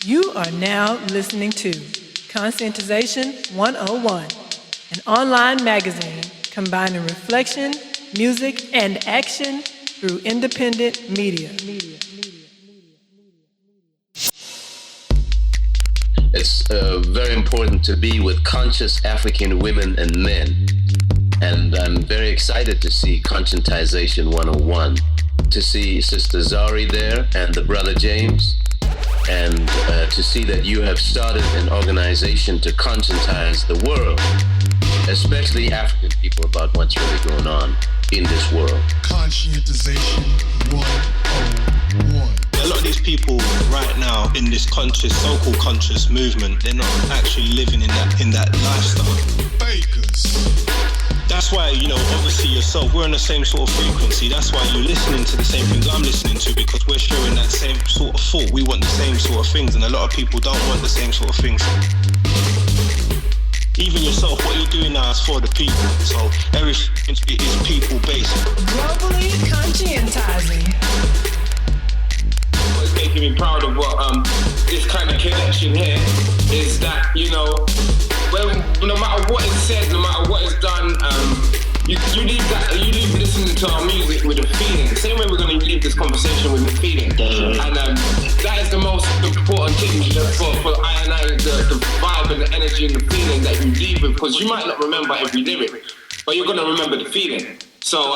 You are now listening to Conscientization 101, an online magazine combining reflection, music, and action through independent media. It's very important to be with conscious African women and men. And I'm very excited to see Conscientization 101, to see Sister Zari there and the brother James, and to see that you have started an organization to conscientize the world, especially African people, about what's really going on in this world. Conscientization 101. A lot of these people right now in this conscious, so-called conscious movement, they're not actually living in that lifestyle. Fakers. That's why, obviously yourself, we're on the same sort of frequency. That's why you're listening to the same things I'm listening to, because we're sharing that same sort of thought. We want the same sort of things, and a lot of people don't want the same sort of things. Even yourself, what you're doing now is for the people. So everything is people-based. Globally conscientizing. What's making me proud of what this kind of connection here is that, no matter what is said, no matter what is done, you leave listening to our music with a feeling. The same way we're going to leave this conversation with a feeling. And that is the most important thing for I and I, the vibe and the energy and the feeling that you leave with, because you might not remember every lyric, but you're going to remember the feeling. So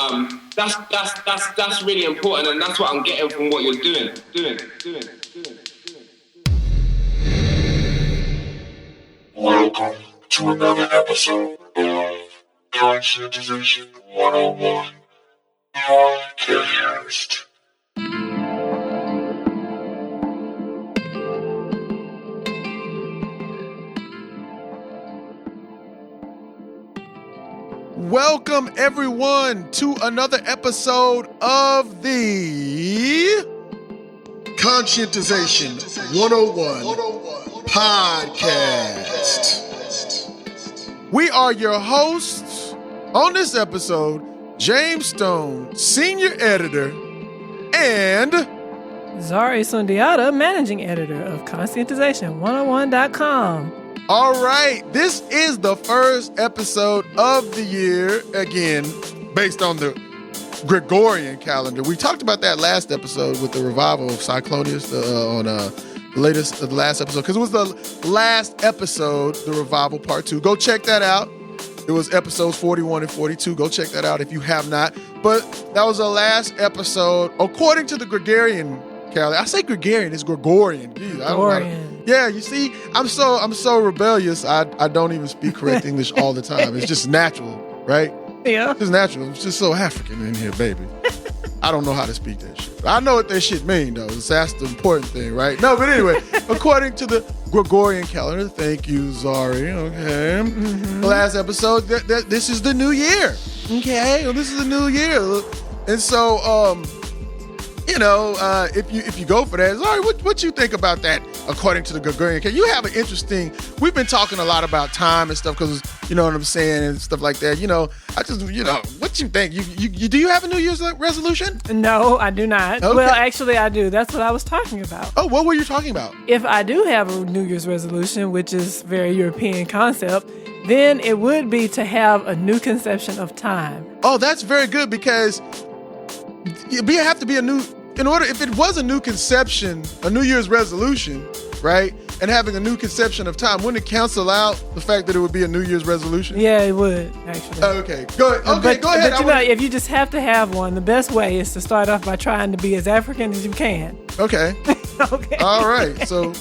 that's really important, and that's what I'm getting from what you're doing. Welcome to another episode of Conscientization 101 Podcast. Welcome everyone to another episode of the Conscientization 101 Podcast. We are your hosts on this episode, James Stone, Senior Editor, and Zari Sundiata, Managing Editor of Conscientization101.com. all right, this is the first episode of the year, again, based on the Gregorian calendar. We talked about that last episode with the revival of Cyclonius on the last episode, because it was the last episode, the revival part 2. Go check that out. It was episodes 41 and 42. Go check that out if you have not. But that was the last episode according to the Gregorian calendar. I say Gregorian, it's Gregorian. Jeez, Gregorian. Yeah, you see, I'm so rebellious. I don't even speak correct English all the time. It's just natural, right? Yeah. It's natural. It's just so African in here, baby. I don't know how to speak that shit. I know what that shit mean, though. That's the important thing, right? No, but anyway, according to the Gregorian calendar, thank you, Zari, okay? Mm-hmm. The last episode, this is the new year, okay? Well, this is the new year. And so, if you go for that, Zari, what you think about that according to the Gregorian calendar? You have an interesting, we've been talking a lot about time and stuff, because you know what I'm saying, and stuff like that. I just, what you think? You do you have a New Year's resolution? No, I do not. Okay. Well, actually, I do. That's what I was talking about. Oh, what were you talking about? If I do have a New Year's resolution, which is very European concept, then it would be to have a new conception of time. Oh, that's very good, because you have to be if it was a new conception, a New Year's resolution, right? And having a new conception of time, wouldn't it cancel out the fact that it would be a New Year's resolution? Yeah, it would, actually. Okay, go ahead. Okay, go ahead. But if you just have to have one, the best way is to start off by trying to be as African as you can. Okay. Okay. All right. So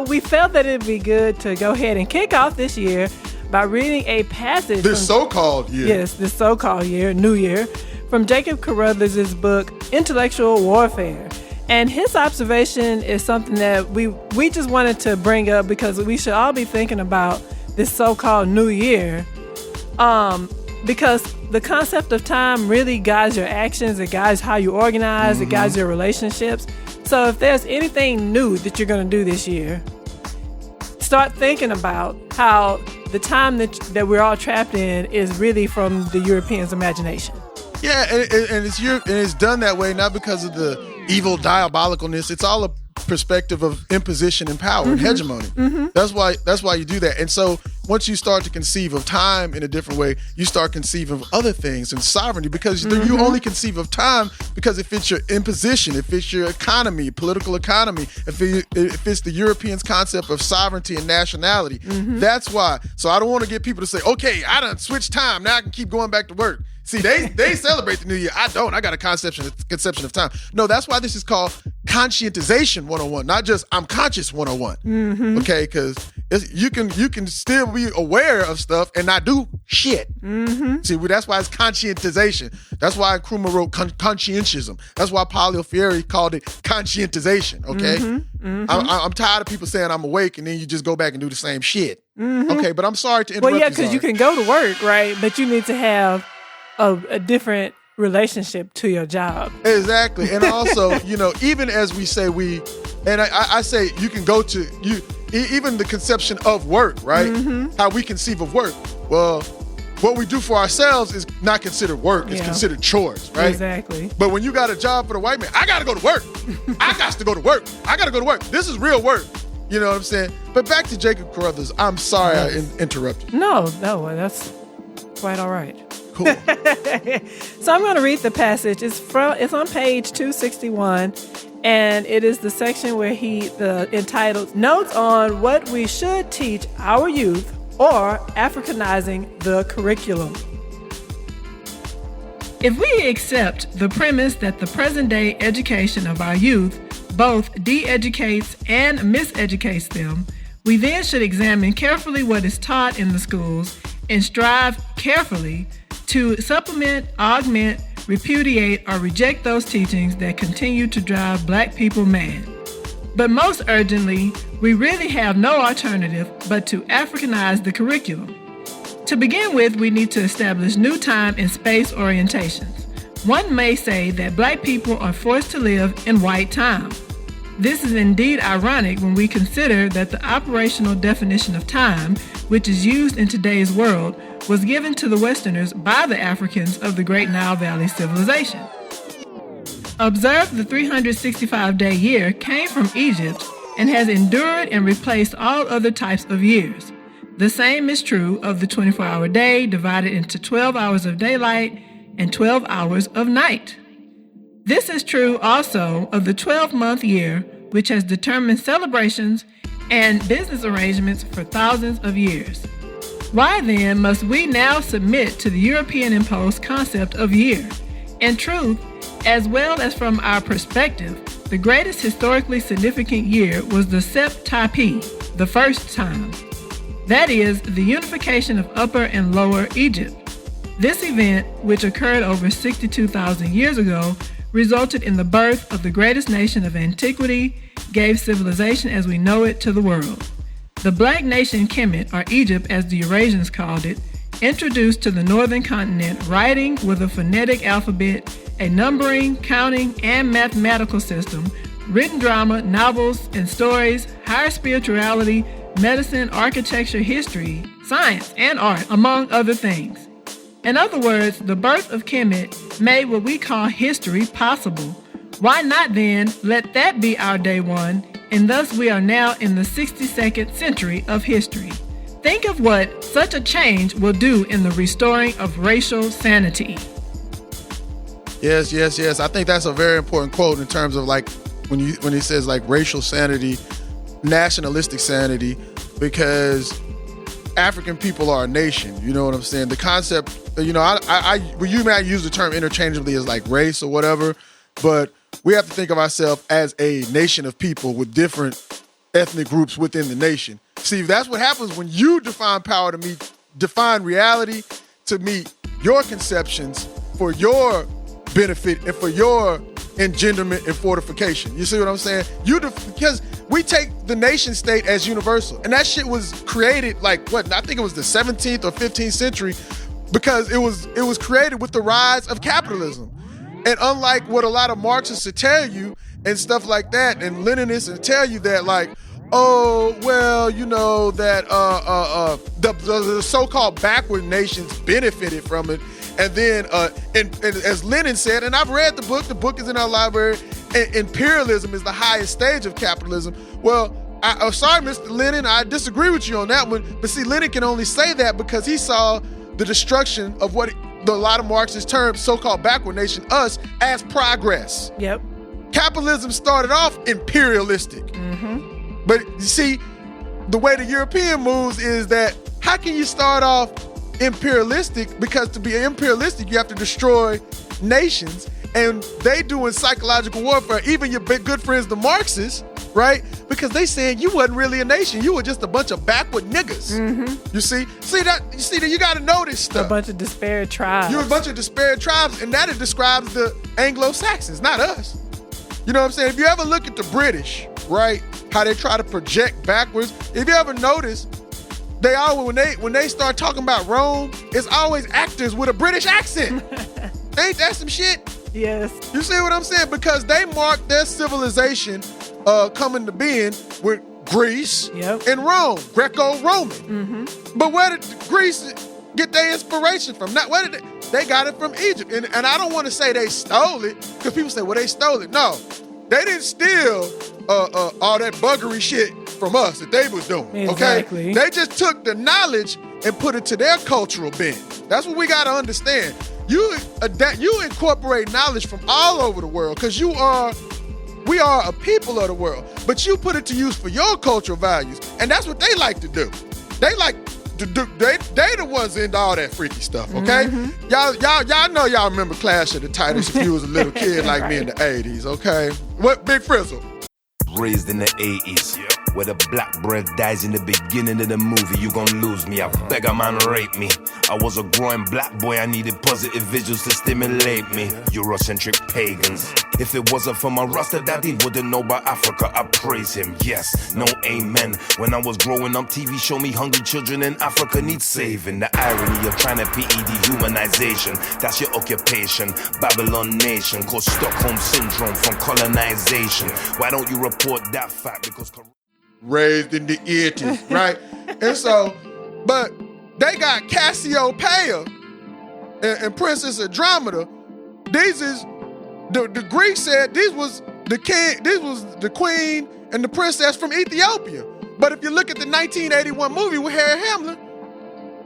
we felt that it'd be good to go ahead and kick off this year by reading a passage. This so-called year. Yes, this so-called year, New Year, from Jacob Carruthers' book, Intellectual Warfare. And his observation is something that we just wanted to bring up, because we should all be thinking about this so-called New Year, because the concept of time really guides your actions, it guides how you organize, it guides your relationships. So if there's anything new that you're going to do this year, start thinking about how the time that we're all trapped in is really from the Europeans' imagination. Yeah, and it's done that way not because of the evil diabolicalness. It's all a perspective of imposition and power and hegemony. That's why you do that. And so once you start to conceive of time in a different way, you start conceiving of other things and sovereignty, because you only conceive of time because it fits your imposition, it fits your economy, political economy, it fits the Europeans' concept of sovereignty and nationality. That's why. So I don't want to get people to say, okay, I done switched time, now I can keep going back to work. See, they celebrate the new year. I don't. I got a conception of time. No, that's why this is called Conscientization 101, not just I'm conscious 101. Okay, because you can still be aware of stuff and not do shit. See, that's why it's conscientization. That's why Nkrumah wrote conscientism. That's why Paulo Freire called it conscientization. Okay, I'm tired of people saying I'm awake and then you just go back and do the same shit. Okay, but I'm sorry to interrupt. Well, yeah, because you can go to work, right? But you need to have a different relationship to your job. Exactly. And also, even as we say I say you can go to, even the conception of work, right? How we conceive of work. Well, what we do for ourselves is not considered work. It's considered chores, right? Exactly. But when you got a job for the white man, I got to go to work. I got to go to work. I got to go to work. This is real work. You know what I'm saying? But back to Jacob Carruthers. I'm sorry I interrupted. No, that's quite all right. Cool. So I'm going to read the passage. It's on page 261, and it is the section where entitled Notes on What We Should Teach Our Youth, or Africanizing the Curriculum. If we accept the premise that the present-day education of our youth both de-educates and miseducates them, we then should examine carefully what is taught in the schools and strive carefully to supplement, augment, repudiate, or reject those teachings that continue to drive Black people mad. But most urgently, we really have no alternative but to Africanize the curriculum. To begin with, we need to establish new time and space orientations. One may say that Black people are forced to live in white time. This is indeed ironic when we consider that the operational definition of time, which is used in today's world, was given to the Westerners by the Africans of the Great Nile Valley civilization. Observe the 365-day year came from Egypt and has endured and replaced all other types of years. The same is true of the 24-hour day divided into 12 hours of daylight and 12 hours of night. This is true also of the 12-month year, which has determined celebrations and business arrangements for thousands of years. Why then must we now submit to the European-imposed concept of year? In truth, as well as from our perspective, the greatest historically significant year was the Sept Tapi, the first time. That is, the unification of Upper and Lower Egypt. This event, which occurred over 62,000 years ago, resulted in the birth of the greatest nation of antiquity, gave civilization as we know it to the world. The Black nation Kemet, or Egypt as the Eurasians called it, introduced to the northern continent writing with a phonetic alphabet, a numbering, counting, and mathematical system, written drama, novels, and stories, higher spirituality, medicine, architecture, history, science, and art, among other things. In other words, the birth of Kemet made what we call history possible. Why not then let that be our day one, and thus we are now in the 62nd century of history. Think of what such a change will do in the restoring of racial sanity. Yes. I think that's a very important quote in terms of like when he says like racial sanity, nationalistic sanity, because African people are a nation. You know what I'm saying? The concept, you may use the term interchangeably as like race or whatever, but we have to think of ourselves as a nation of people with different ethnic groups within the nation. See, that's what happens when you define power to define reality to meet your conceptions for your benefit and for your engenderment and fortification. You see what I'm saying? Because we take the nation state as universal, and that shit was created I think it was the 17th or 15th century, because it was created with the rise of capitalism. And unlike what a lot of Marxists would tell you and stuff like that, and Leninists would tell you that like, oh, well, you know, that the so-called backward nations benefited from it, And then, and as Lenin said, and I've read the book is in our library, imperialism is the highest stage of capitalism. Well, sorry, Mr. Lenin, I disagree with you on that one. But see, Lenin can only say that because he saw the destruction of what a lot of Marxists term so-called backward nation, us, as progress. Yep. Capitalism started off imperialistic. But you see, the way the European moves is that how can you start off imperialistic? Because to be imperialistic, you have to destroy nations. And they doing psychological warfare, even your big good friends, the Marxists, right? Because they saying you wasn't really a nation. You were just a bunch of backward niggas. You see that you got to know this stuff. A bunch of disparate tribes. You're a bunch of disparate tribes, and that it describes the Anglo-Saxons, not us. You know what I'm saying? If you ever look at the British, right, how they try to project backwards, if you ever notice, they always when they start talking about Rome, it's always actors with a British accent. Ain't that some shit? Yes. You see what I'm saying? Because they marked their civilization coming to being with Greece and Rome, Greco-Roman. But where did Greece get their inspiration from? Not where did they got it from Egypt. And I don't want to say they stole it, because people say, well, they stole it. No, they didn't steal all that buggery shit from us that they was doing. Exactly. Okay? They just took the knowledge and put it to their cultural bent. That's what we got to understand. You incorporate knowledge from all over the world, because we are a people of the world, but you put it to use for your cultural values, and that's what they like to do. They like to do. They the ones into all that freaky stuff. Okay, y'all know y'all remember Clash of the Titans if you was a little kid like me in the '80s. Okay, what Big Frizzle? Raised in the 80s, where the black bread dies in the beginning of the movie. You gon' lose me, I beg a man rape me. I was a growing black boy, I needed positive visuals to stimulate me. Eurocentric pagans. If it wasn't for my Rasta daddy, wouldn't know about Africa, I praise him. Yes, no amen. When I was growing up, TV showed me hungry children in Africa need saving. The irony of trying to PE dehumanization, that's your occupation. Babylon nation, called Stockholm Syndrome from colonization. Why don't you report that fact? Because raised in the 80s, right? And so, but they got Cassiopeia and Princess Andromeda. These is the Greeks said these was the king, this was the queen and the princess from Ethiopia. But if you look at the 1981 movie with Harry Hamlin,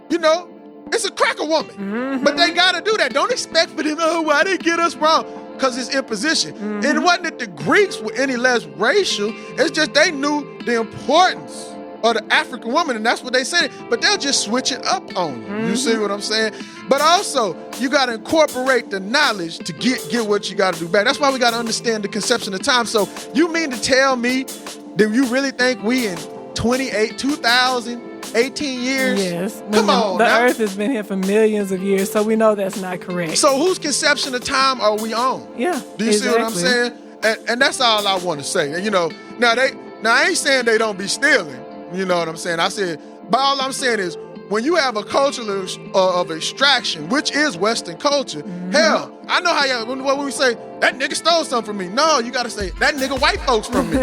you know, it's a cracker woman. But they gotta do that. Don't expect for them, oh, why they get us wrong? Because it's imposition. And it wasn't that the Greeks were any less racial, it's just they knew the importance of the African woman, and that's what they said. But they'll just switch it up on you. You see what I'm saying? But also, you got to incorporate the knowledge to get what you got to do back. That's why we got to understand the conception of time. So you mean to tell me that you really think we in 2018 years? Yes. Come on The now. Earth has been here for millions of years, so we know that's not correct. So whose conception of time are we on? Yeah. Do you see what I'm saying? And that's all I want to say. And, you know, now I ain't saying they don't be stealing. You know what I'm saying? I said, but all I'm saying is, when you have a culture of extraction, which is Western culture, hell, I know how y'all, when we say, that nigga stole something from me. No, you got to say, that nigga white folks from me.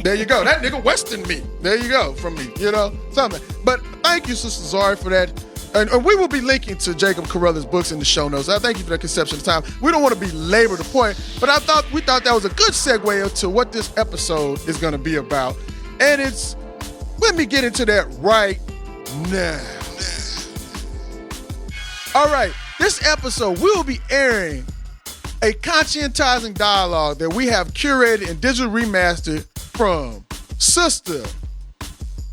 There you go. That nigga Western me. There you go, from me. You know, something. But thank you, Sister Zari, for that. And we will be linking to Jacob Carella's books in the show notes. I thank you for that conception of time. We don't want to belabor the point, but we thought that was a good segue into what this episode is going to be about. And let me get into that right now. All right, this episode, we will be airing a conscientizing dialogue that we have curated and digital remastered from Sister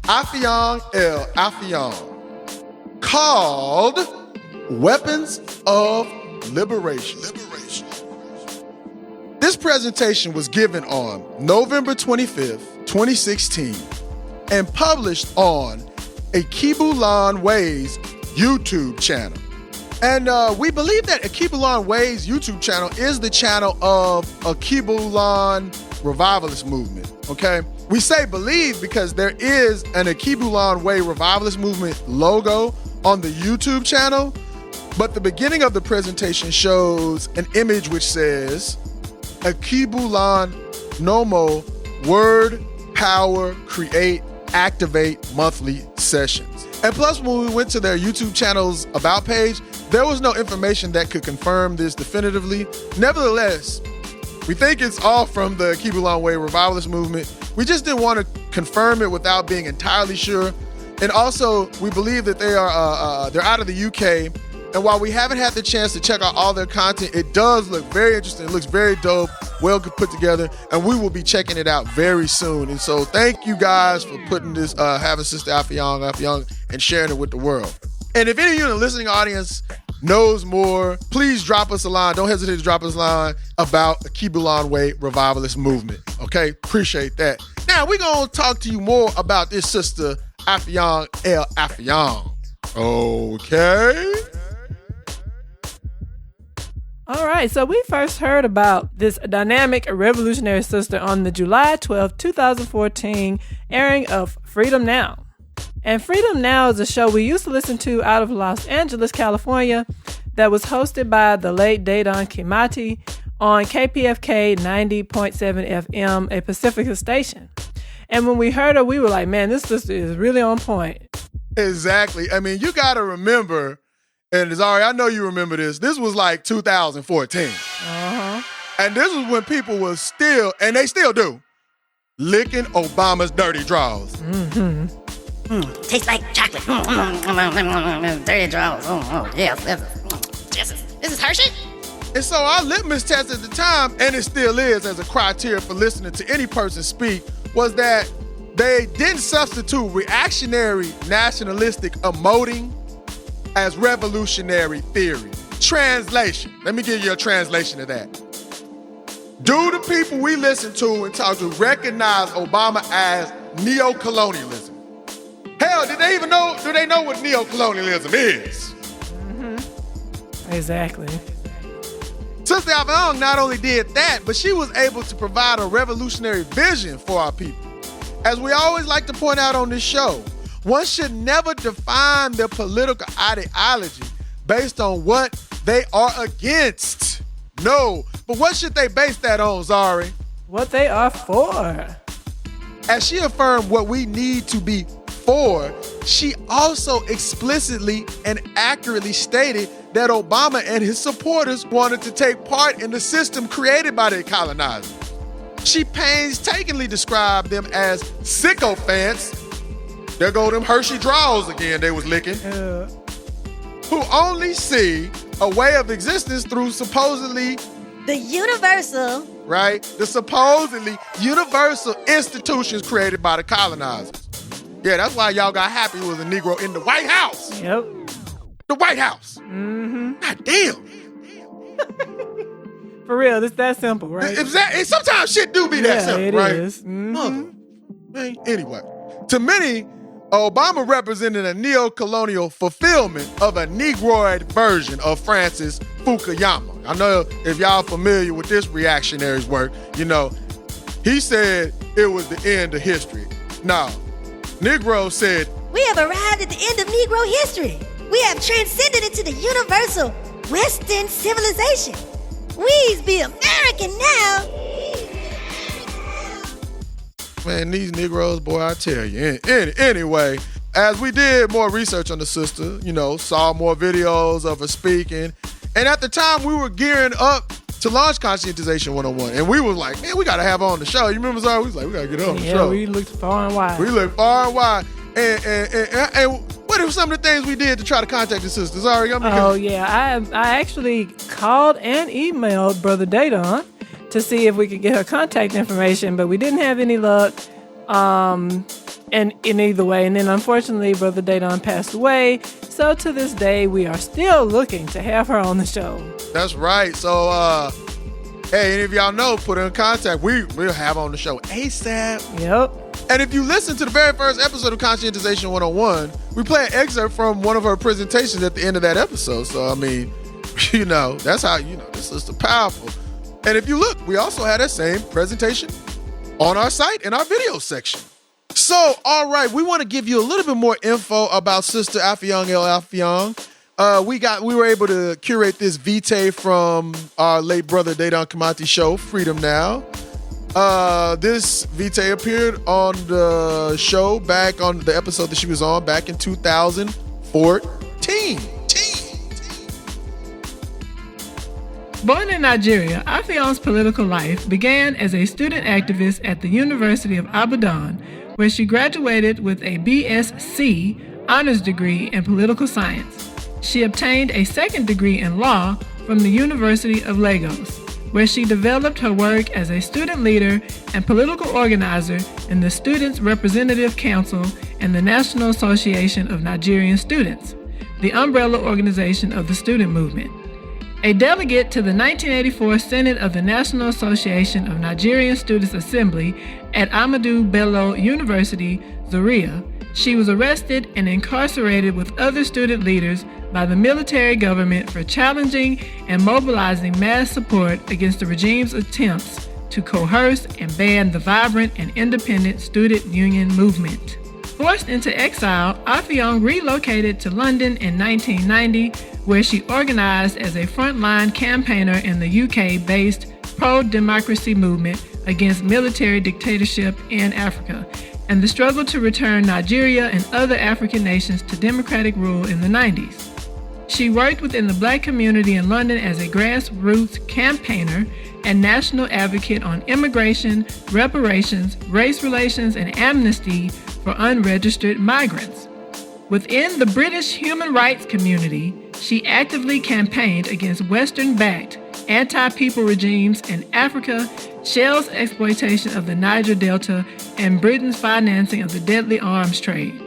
Affiong L, called Weapons of Liberation. This presentation was given on November 25th, 2016, and published on Akibulan Way's YouTube channel. And we believe that Akibulan Way's YouTube channel is the channel of Akibulan Revivalist Movement, okay? We say believe because there is an Akibulan Way Revivalist Movement logo on the YouTube channel, but the beginning of the presentation shows an image which says, Akibulan Nomo Word, Power, Create, Activate monthly sessions. And plus, when we went to their YouTube channel's About page, There was no information that could confirm this definitively. Nevertheless, we think it's all from the Keep It Long Way revivalist movement. We just didn't want to confirm it without being entirely sure. And also, we believe that they're out of the UK. And while we haven't had the chance to check out all their content, it does look very interesting. It looks very dope, well put together, and we will be checking it out very soon. And so thank you guys for putting this, having Sister Affiong, and sharing it with the world. And if any of you in the listening audience knows more, please drop us a line. Don't hesitate to drop us a line about the Keep It Long Way revivalist movement. Okay? Appreciate that. Now, we're going to talk to you more about this Sister Affiong L. Affiong. Okay? All right, so we first heard about this dynamic revolutionary sister on the July 12, 2014 airing of Freedom Now. And Freedom Now is a show we used to listen to out of Los Angeles, California, that was hosted by the late Dedan Kimati on KPFK 90.7 FM, a Pacifica station. And when we heard her, we were like, man, this sister is really on point. Exactly. I mean, you got to remember, and Zari, I know you remember this. This was like 2014. Uh-huh. And this was when people was still, and they still do, licking Obama's dirty drawers. Mm-hmm. Tastes like chocolate. Dirty drawers. Yes. This is Hershey? And so our litmus test at the time, and it still is as a criteria for listening to any person speak, was that they didn't substitute reactionary nationalistic emoting as revolutionary theory. Translation. Let me give you a translation of that. Do the people we listen to and talk to recognize Obama as neo-colonialism? Hell, do they know what neo-colonialism is? Mm-hmm. Exactly. Sister Affiong not only did that, but she was able to provide a revolutionary vision for our people. As we always like to point out on this show, one should never define their political ideology based on what they are against. No, but what should they base that on, Zari? What they are for. As she affirmed what we need to be for, she also explicitly and accurately stated that Obama and his supporters wanted to take part in the system created by the colonizers. She painstakingly described them as sycophants. There go them Hershey drawers again they was licking. Who only see a way of existence through supposedly the universal, right? The supposedly universal institutions created by the colonizers. Yeah, that's why y'all got happy it was a Negro in the White House. Yep. The White House. Mm-hmm. God damn. For real, it's that simple, right? Sometimes shit do be that simple, right? It is. Mm-hmm. Anyway, to many, Obama represented a neo-colonial fulfillment of a Negroid version of Francis Fukuyama. I know if y'all familiar with this reactionary's work, you know, he said it was the end of history. No, Negro said, we have arrived at the end of Negro history. We have transcended into the universal Western civilization. We's be American now. Man, these Negroes, boy, I tell you. Anyway, as we did more research on the sister, you know, saw more videos of her speaking, and at the time we were gearing up to launch Conscientization 101, and we was like, man, we got to have her on the show. You remember, Zara? We was like, we got to get her on the show. Yeah, we looked far and wide. We looked far and wide. And what are some of the things we did to try to contact the sister? Zara, yeah, I actually called and emailed Brother Dedan to see if we could get her contact information, but we didn't have any luck and in either way. And then unfortunately, Brother Dedan passed away. So to this day, we are still looking to have her on the show. That's right. So, hey, any of y'all know, put her in contact. We'll have her on the show ASAP. Yep. And if you listen to the very first episode of Conscientization 101, we play an excerpt from one of her presentations at the end of that episode. So, I mean, you know, that's how, you know, this is powerful. And if you look, we also had that same presentation on our site in our video section. So, all right, we want to give you a little bit more info about Sister Affiong L. Affiong. We were able to curate this vitae from our late brother Dedan Kimati's show, Freedom Now. This vitae appeared on the show back on the episode that she was on back in 2014. Born in Nigeria, Affiong's political life began as a student activist at the University of Ibadan, where she graduated with a BSc honors degree in political science. She obtained a second degree in law from the University of Lagos, where she developed her work as a student leader and political organizer in the Students' Representative Council and the National Association of Nigerian Students, the umbrella organization of the student movement. A delegate to the 1984 Senate of the National Association of Nigerian Students Assembly at Ahmadu Bello University, Zaria, she was arrested and incarcerated with other student leaders by the military government for challenging and mobilizing mass support against the regime's attempts to coerce and ban the vibrant and independent student union movement. Forced into exile, Affiong relocated to London in 1990, where she organized as a frontline campaigner in the UK-based pro-democracy movement against military dictatorship in Africa, and the struggle to return Nigeria and other African nations to democratic rule in the 90s. She worked within the Black community in London as a grassroots campaigner and national advocate on immigration, reparations, race relations, and amnesty for unregistered migrants. Within the British human rights community, she actively campaigned against Western-backed anti-people regimes in Africa, Shell's exploitation of the Niger Delta, and Britain's financing of the deadly arms trade.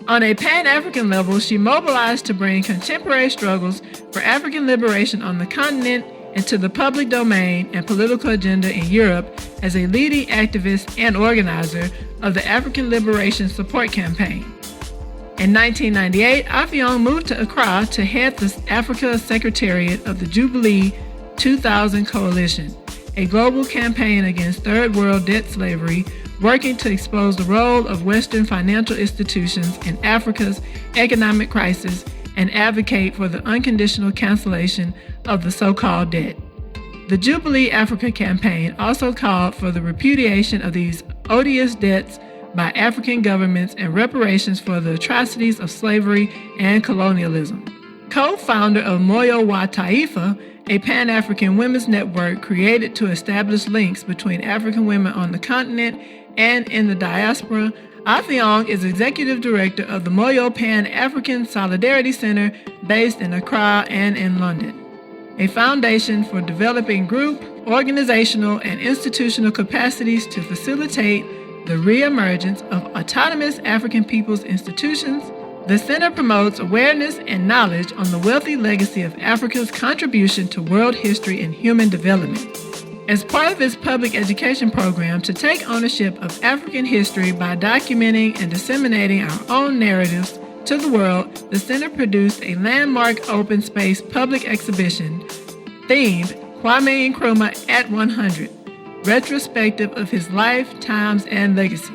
On a Pan-African level, she mobilized to bring contemporary struggles for African liberation on the continent into the public domain and political agenda in Europe as a leading activist and organizer of the African Liberation Support Campaign. In 1998, Affiong moved to Accra to head the Africa Secretariat of the Jubilee 2000 Coalition, a global campaign against third world debt slavery, working to expose the role of Western financial institutions in Africa's economic crisis and advocate for the unconditional cancellation of the so-called debt. The Jubilee Africa campaign also called for the repudiation of these odious debts by African governments and reparations for the atrocities of slavery and colonialism. Co-founder of Moyo wa Taifa, a Pan-African women's network created to establish links between African women on the continent and in the diaspora, Affiong is executive director of the Moyo Pan-African Solidarity Center based in Accra and in London, a foundation for developing group, organizational, and institutional capacities to facilitate the re-emergence of autonomous African people's institutions. The center promotes awareness and knowledge on the wealthy legacy of Africa's contribution to world history and human development. As part of its public education program to take ownership of African history by documenting and disseminating our own narratives to the world, the center produced a landmark open space public exhibition themed Kwame Nkrumah at 100, retrospective of his life, times, and legacy,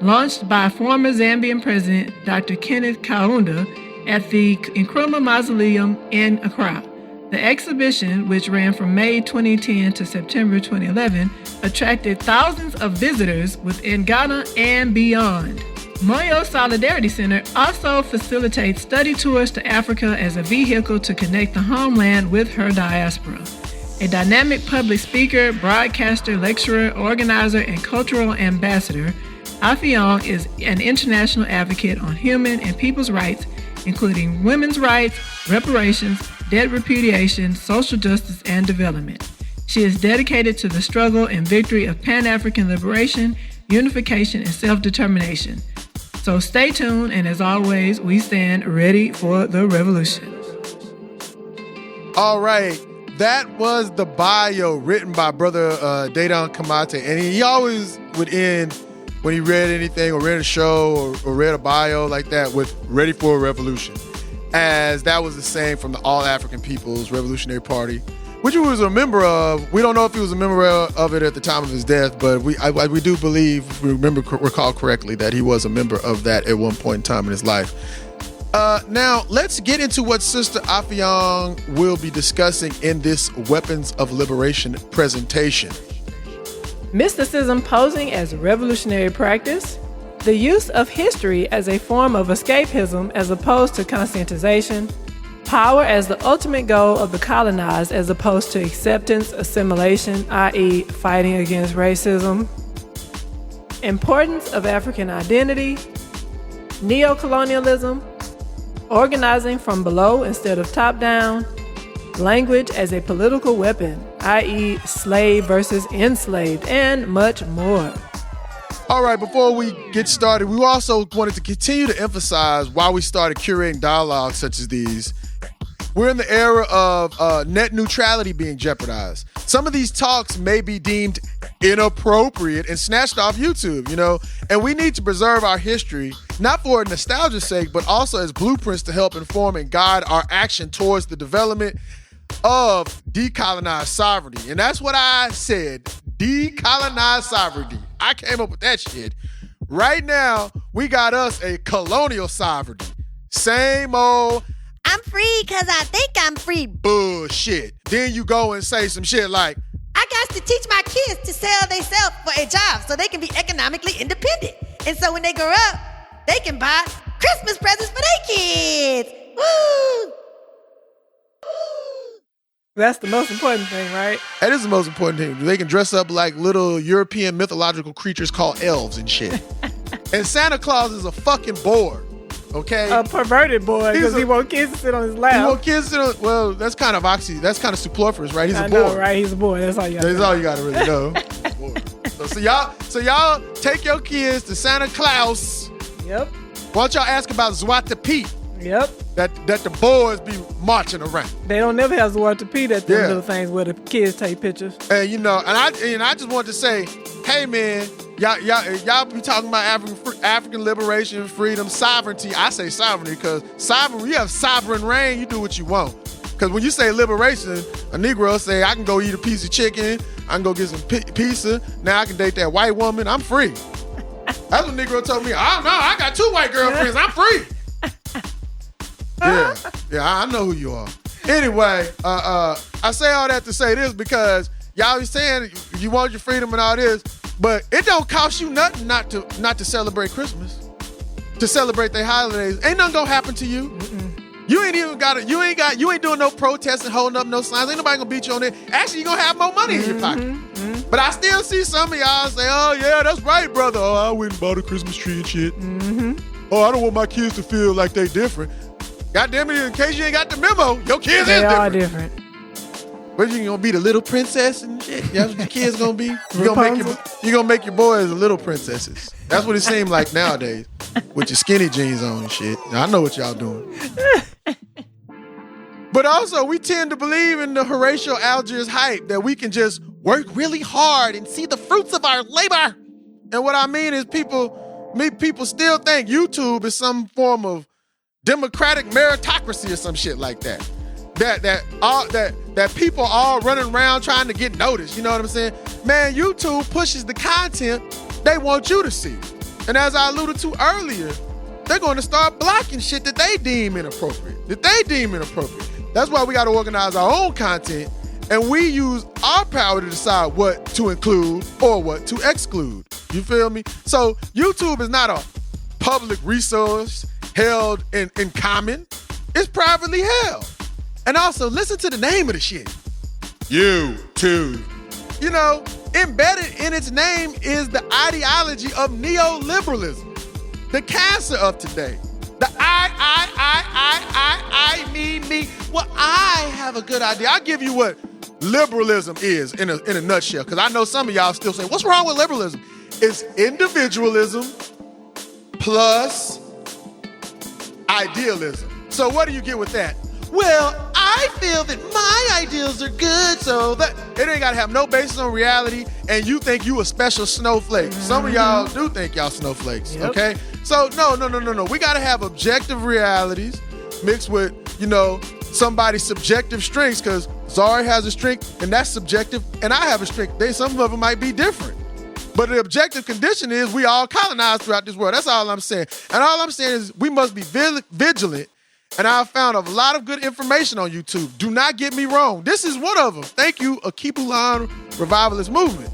launched by former Zambian President Dr. Kenneth Kaunda at the Nkrumah Mausoleum in Accra. The exhibition, which ran from May 2010 to September 2011, attracted thousands of visitors within Ghana and beyond. Moyo Solidarity Center also facilitates study tours to Africa as a vehicle to connect the homeland with her diaspora. A dynamic public speaker, broadcaster, lecturer, organizer, and cultural ambassador, Affiong is an international advocate on human and people's rights, including women's rights, reparations, debt repudiation, social justice, and development. She is dedicated to the struggle and victory of Pan-African liberation, unification, and self-determination. So stay tuned, and as always, we stand ready for the revolution. All right. That was the bio written by Brother Dedan Kamate. And he always would end when he read anything or read a show or read a bio like that with "Ready for a Revolution," as that was the saying from the All African People's Revolutionary Party, which he was a member of. We don't know if he was a member of it at the time of his death, but we do believe, if we recall correctly, that he was a member of that at one point in time in his life. Now, let's get into what Sister Affiong will be discussing in this Weapons of Liberation presentation. Mysticism posing as a revolutionary practice, the use of history as a form of escapism as opposed to conscientization, Power as the ultimate goal of the colonized as opposed to acceptance, assimilation, i.e. fighting against racism. Importance of African identity. Neocolonialism. Organizing from below instead of top down. Language as a political weapon, i.e. slave versus enslaved, and much more. All right, before we get started, we also wanted to continue to emphasize why we started curating dialogues such as these. We're in the era of net neutrality being jeopardized. Some of these talks may be deemed inappropriate and snatched off YouTube, and we need to preserve our history, not for nostalgia's sake, but also as blueprints to help inform and guide our action towards the development of decolonized sovereignty. And that's what I said, decolonized sovereignty. I came up with that shit. Right now, we got us a colonial sovereignty. Same old, I'm free because I think I'm free. bullshit. Then you go and say some shit like, I got to teach my kids to sell themselves for a job so they can be economically independent. And so when they grow up, they can buy Christmas presents for their kids. Woo! That's the most important thing, right? that is the most important thing. They can dress up like little European mythological creatures called elves and shit. And Santa Claus is a fucking bore, okay? A perverted boy because he want kids to sit on his lap. You want kids to, well, that's kind of superfluous, right? He's a I boy. know, right? He's a boy. That's all you got. That's all you gotta really know. So y'all take your kids to Santa Claus. Yep. Why don't y'all ask about Zwarte Piet? Yep. That the boys be marching around. They don't never have Zwarte Piet at them Yeah. little things where the kids take pictures. And I just wanted to say, hey man, y'all be talking about African liberation, freedom, sovereignty. I say sovereignty because sovereign, you have sovereign reign. You do what you want. Because when you say liberation, a Negro say, I can go eat a piece of chicken. I can go get some pizza. Now I can date that white woman. I'm free. That's what Negro told me. I don't know. I got 2 white girlfriends. I'm free. Yeah, I know who you are. Anyway, I say all that to say this because y'all be saying you want your freedom and all this, but it don't cost you nothing not to celebrate Christmas, to celebrate their holidays. Ain't nothing gonna happen to you. You ain't even you ain't doing no protesting, holding up no signs. Ain't nobody gonna beat you on it. Actually, you gonna have more money in your pocket. But I still see some of y'all say, oh yeah, that's right, brother. Oh, I went and bought a Christmas tree and shit. Oh, I don't want my kids to feel like they different. God damn it, in case you ain't got the memo, your kids They is are different. different. But you gonna be the little princess and shit? That's what your kids gonna be? You gonna make your boys little princesses. That's what it seems like nowadays. With your skinny jeans on and shit. Now, I know what y'all doing. But also, we tend to believe in the Horatio Algiers hype that we can just work really hard and see the fruits of our labor. And what I mean is people still think YouTube is some form of democratic meritocracy or some shit like that. That people all running around trying to get noticed. You know what I'm saying? Man, YouTube pushes the content they want you to see. And as I alluded to earlier, they're going to start blocking shit that they deem inappropriate. That's why we got to organize our own content, and we use our power to decide what to include or what to exclude. You feel me? So YouTube is not a public resource held in common. It's privately held. And also, listen to the name of the shit. YouTube. Embedded in its name is the ideology of neoliberalism. The cancer of today. The I, me. Well, I have a good idea. I'll give you what liberalism is in a nutshell, because I know some of y'all still say, what's wrong with liberalism? It's individualism plus idealism. So what do you get with that? Well, I feel that my ideals are good, so that it ain't gotta have no basis on reality, and you think you a special snowflake. Some of y'all do think y'all snowflakes, okay? So no. We gotta have objective realities mixed with, somebody's subjective strengths, because Zari has a strength, and that's subjective, and I have a strength. Some of them might be different. But the objective condition is we all colonized throughout this world. That's all I'm saying. And all I'm saying is we must be vigilant. And I found a lot of good information on YouTube. Do not get me wrong. This is one of them. Thank you, Akibulan Revivalist Movement.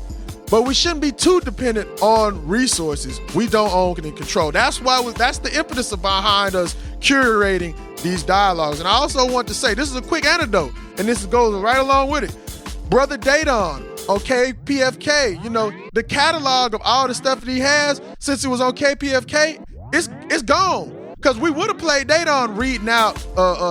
But we shouldn't be too dependent on resources we don't own and control. That's the impetus behind us curating these dialogues. And I also want to say, this is a quick anecdote, and this goes right along with it. Brother Daydon, on KPFK, you know, the catalog of all the stuff that he has since it was on KPFK, it's gone. Because we would have played Daydon reading out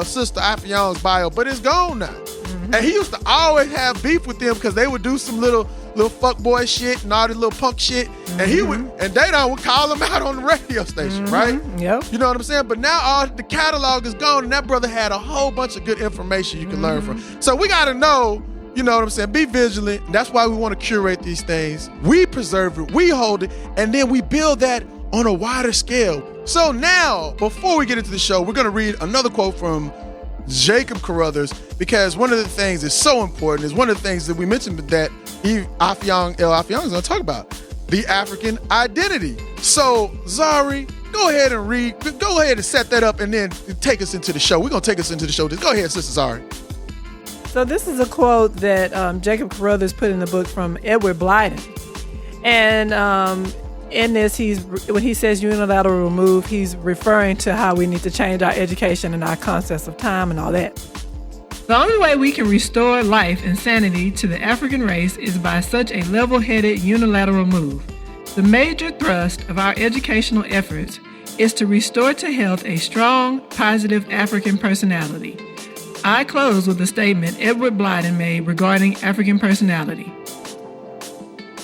Sister Affiong's bio, but it's gone now. Mm-hmm. And he used to always have beef with them because they would do some little fuckboy shit and all this little punk shit. Mm-hmm. And Daydon would call them out on the radio station, right? Yep. You know what I'm saying? But now all the catalog is gone, and that brother had a whole bunch of good information you can learn from. So we got to know, you know what I'm saying? Be vigilant. That's why we want to curate these things. We preserve it, we hold it, and then we build that on a wider scale. So now, before we get into the show, we're going to read another quote from Jacob Carruthers, because one of the things that's so important is one of the things that we mentioned that Affiong L is going to talk about, the African identity. So, Zari, go ahead and set that up and then take us into the show. We're going to take us into the show. Just go ahead, Sister Zari. So this is a quote that Jacob Carruthers put in the book from Edward Blyden. And in this, when he says unilateral remove, he's referring to how we need to change our education and our concepts of time and all that. The only way we can restore life and sanity to the African race is by such a level-headed unilateral move. The major thrust of our educational efforts is to restore to health a strong, positive African personality. I close with a statement Edward Blyden made regarding African personality.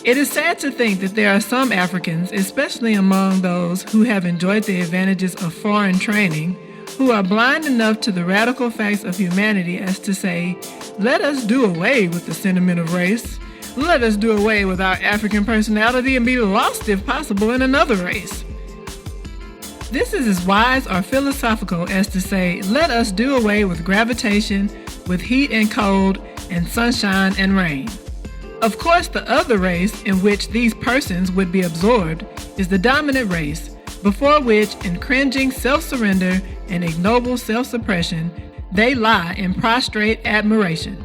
It is sad to think that there are some Africans, especially among those who have enjoyed the advantages of foreign training, who are blind enough to the radical facts of humanity as to say, let us do away with the sentiment of race. Let us do away with our African personality and be lost, if possible, in another race. This is as wise or philosophical as to say, let us do away with gravitation, with heat and cold, and sunshine and rain. Of course, the other race in which these persons would be absorbed is the dominant race, before which, in cringing self-surrender and ignoble self-suppression, they lie in prostrate admiration.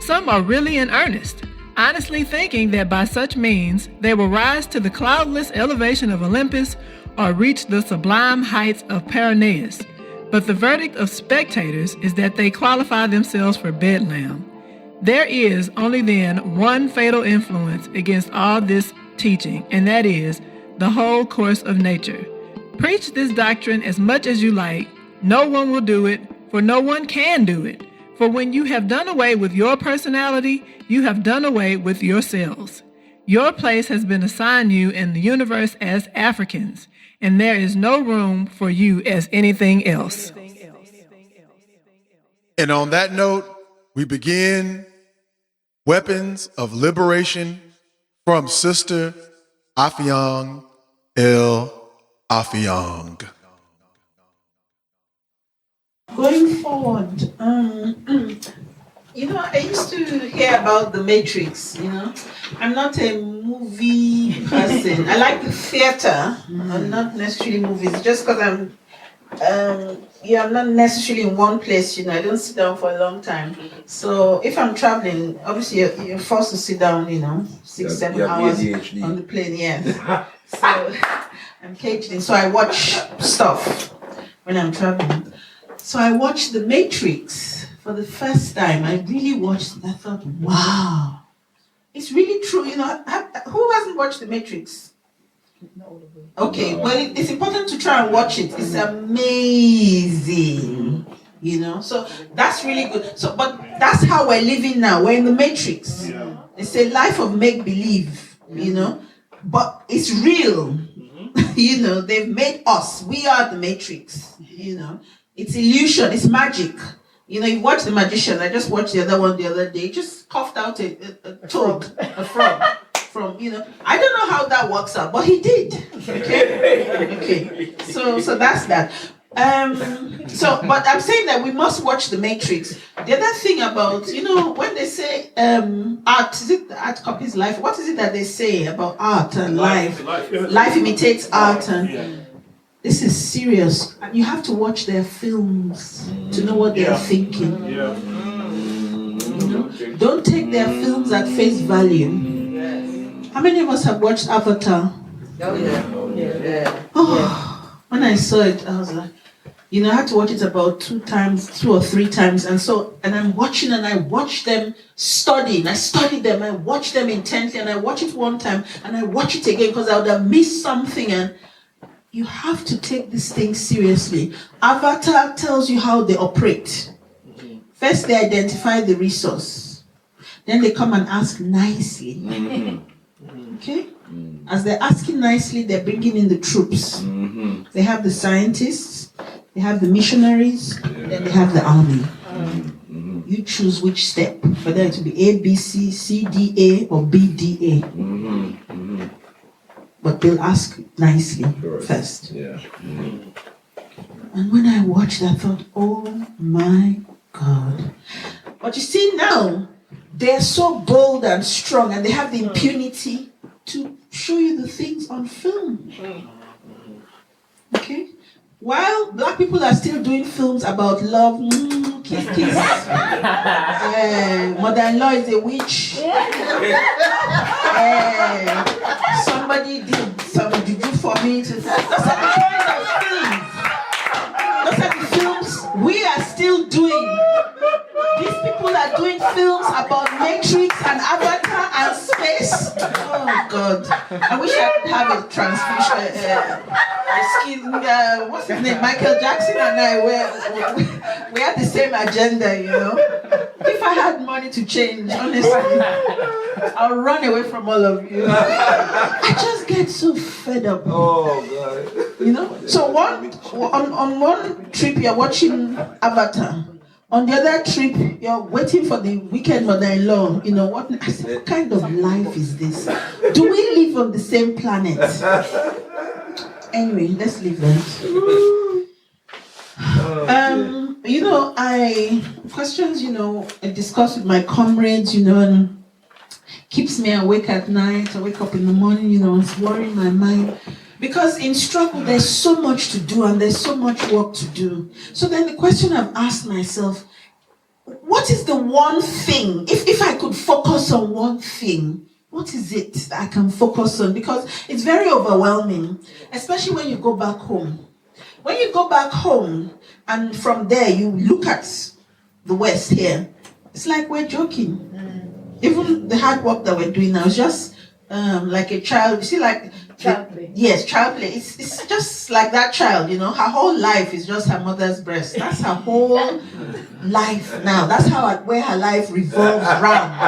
Some are really in earnest, honestly thinking that by such means they will rise to the cloudless elevation of Olympus or reach the sublime heights of Parnassus. But the verdict of spectators is that they qualify themselves for Bedlam. There is only then one fatal influence against all this teaching, and that is the whole course of nature. Preach this doctrine as much as you like. No one will do it, for no one can do it. For when you have done away with your personality, you have done away with yourselves. Your place has been assigned you in the universe as Africans, and there is no room for you as anything else. And on that note, we begin Weapons of Liberation from Sister Affiong L. Affiong. Going forward, you know, I used to hear about the Matrix, you know. I'm not a movie person. I like the theater, and not necessarily movies, just because I'm not necessarily in one place, you know. I don't sit down for a long time. So if I'm traveling, obviously you're forced to sit down, you know, 6-7 hours on the plane, yes. So I'm caged in. So I watch stuff when I'm traveling. So I watched The Matrix for the first time. I really watched it. I thought, wow, it's really true. You know, who hasn't watched The Matrix? Okay, well, it's important to try and watch it. It's amazing, you know. So that's really good. So, but that's how we're living now. We're in the Matrix. Yeah. It's a life of make-believe, you know, but it's real. You know, they've made us. We are the Matrix, you know. It's illusion. It's magic. You know, you watch The Magician. I just watched the other one the other day. He just coughed out a toad, a frog. From, you know, I don't know how that works out, but he did. Okay. So that's that. But I'm saying that we must watch The Matrix. The other thing about, you know, when they say art, is it the art copies life? What is it that they say about art and life? Life imitates art, and this is serious. You have to watch their films to know what they're thinking. You know? Don't take their films at face value. How many of us have watched Avatar? Oh, yeah. When I saw it, I was like, I had to watch it about 2 or 3 times. And I'm watching, and I watch them studying. I study them, I watch them intently, and I watch it one time, and I watch it again because I would have missed something. And you have to take this thing seriously. Avatar tells you how they operate. First, they identify the resource. Then they come and ask nicely. Okay? As they're asking nicely, they're bringing in the troops. They have the scientists, they have the missionaries, then they have the army. You choose which step, whether it will be A, B, C, C, D, A, or B, D, A. But they'll ask nicely first. Yeah. And when I watched, I thought, oh my God. But you see now, they're so bold and strong, and they have the impunity to show you the things on film. Okay? While black people are still doing films about love, kiss, kiss. Mother-in-law is a witch. Somebody did some juju for me. Those are the kinds of things. Those are the films we are still doing. These people are doing films about Matrix and Avatar and space. Oh God! I wish I could have a transfusion. What's his name? Michael Jackson and I we had the same agenda, If I had money to change, honestly, I'll run away from all of you. I just get so fed up. Oh God! So on one trip you're watching Avatar. On the other trip, you're waiting for the wicked mother-in-law. I said, what kind of life is this? Do we live on the same planet? Anyway, let's leave that. I discuss with my comrades, and keeps me awake at night. I wake up in the morning, it's worrying my mind. Because in struggle, there's so much to do and there's so much work to do. So then the question I've asked myself, what is the one thing, if I could focus on one thing, what is it that I can focus on? Because it's very overwhelming, especially when you go back home. When you go back home and from there you look at the West here, it's like we're joking. Even the hard work that we're doing now is just like a child. You see, like child play. Yes, child play. It's just like that child, Her whole life is just her mother's breast. That's her whole life now. That's where her life revolves around.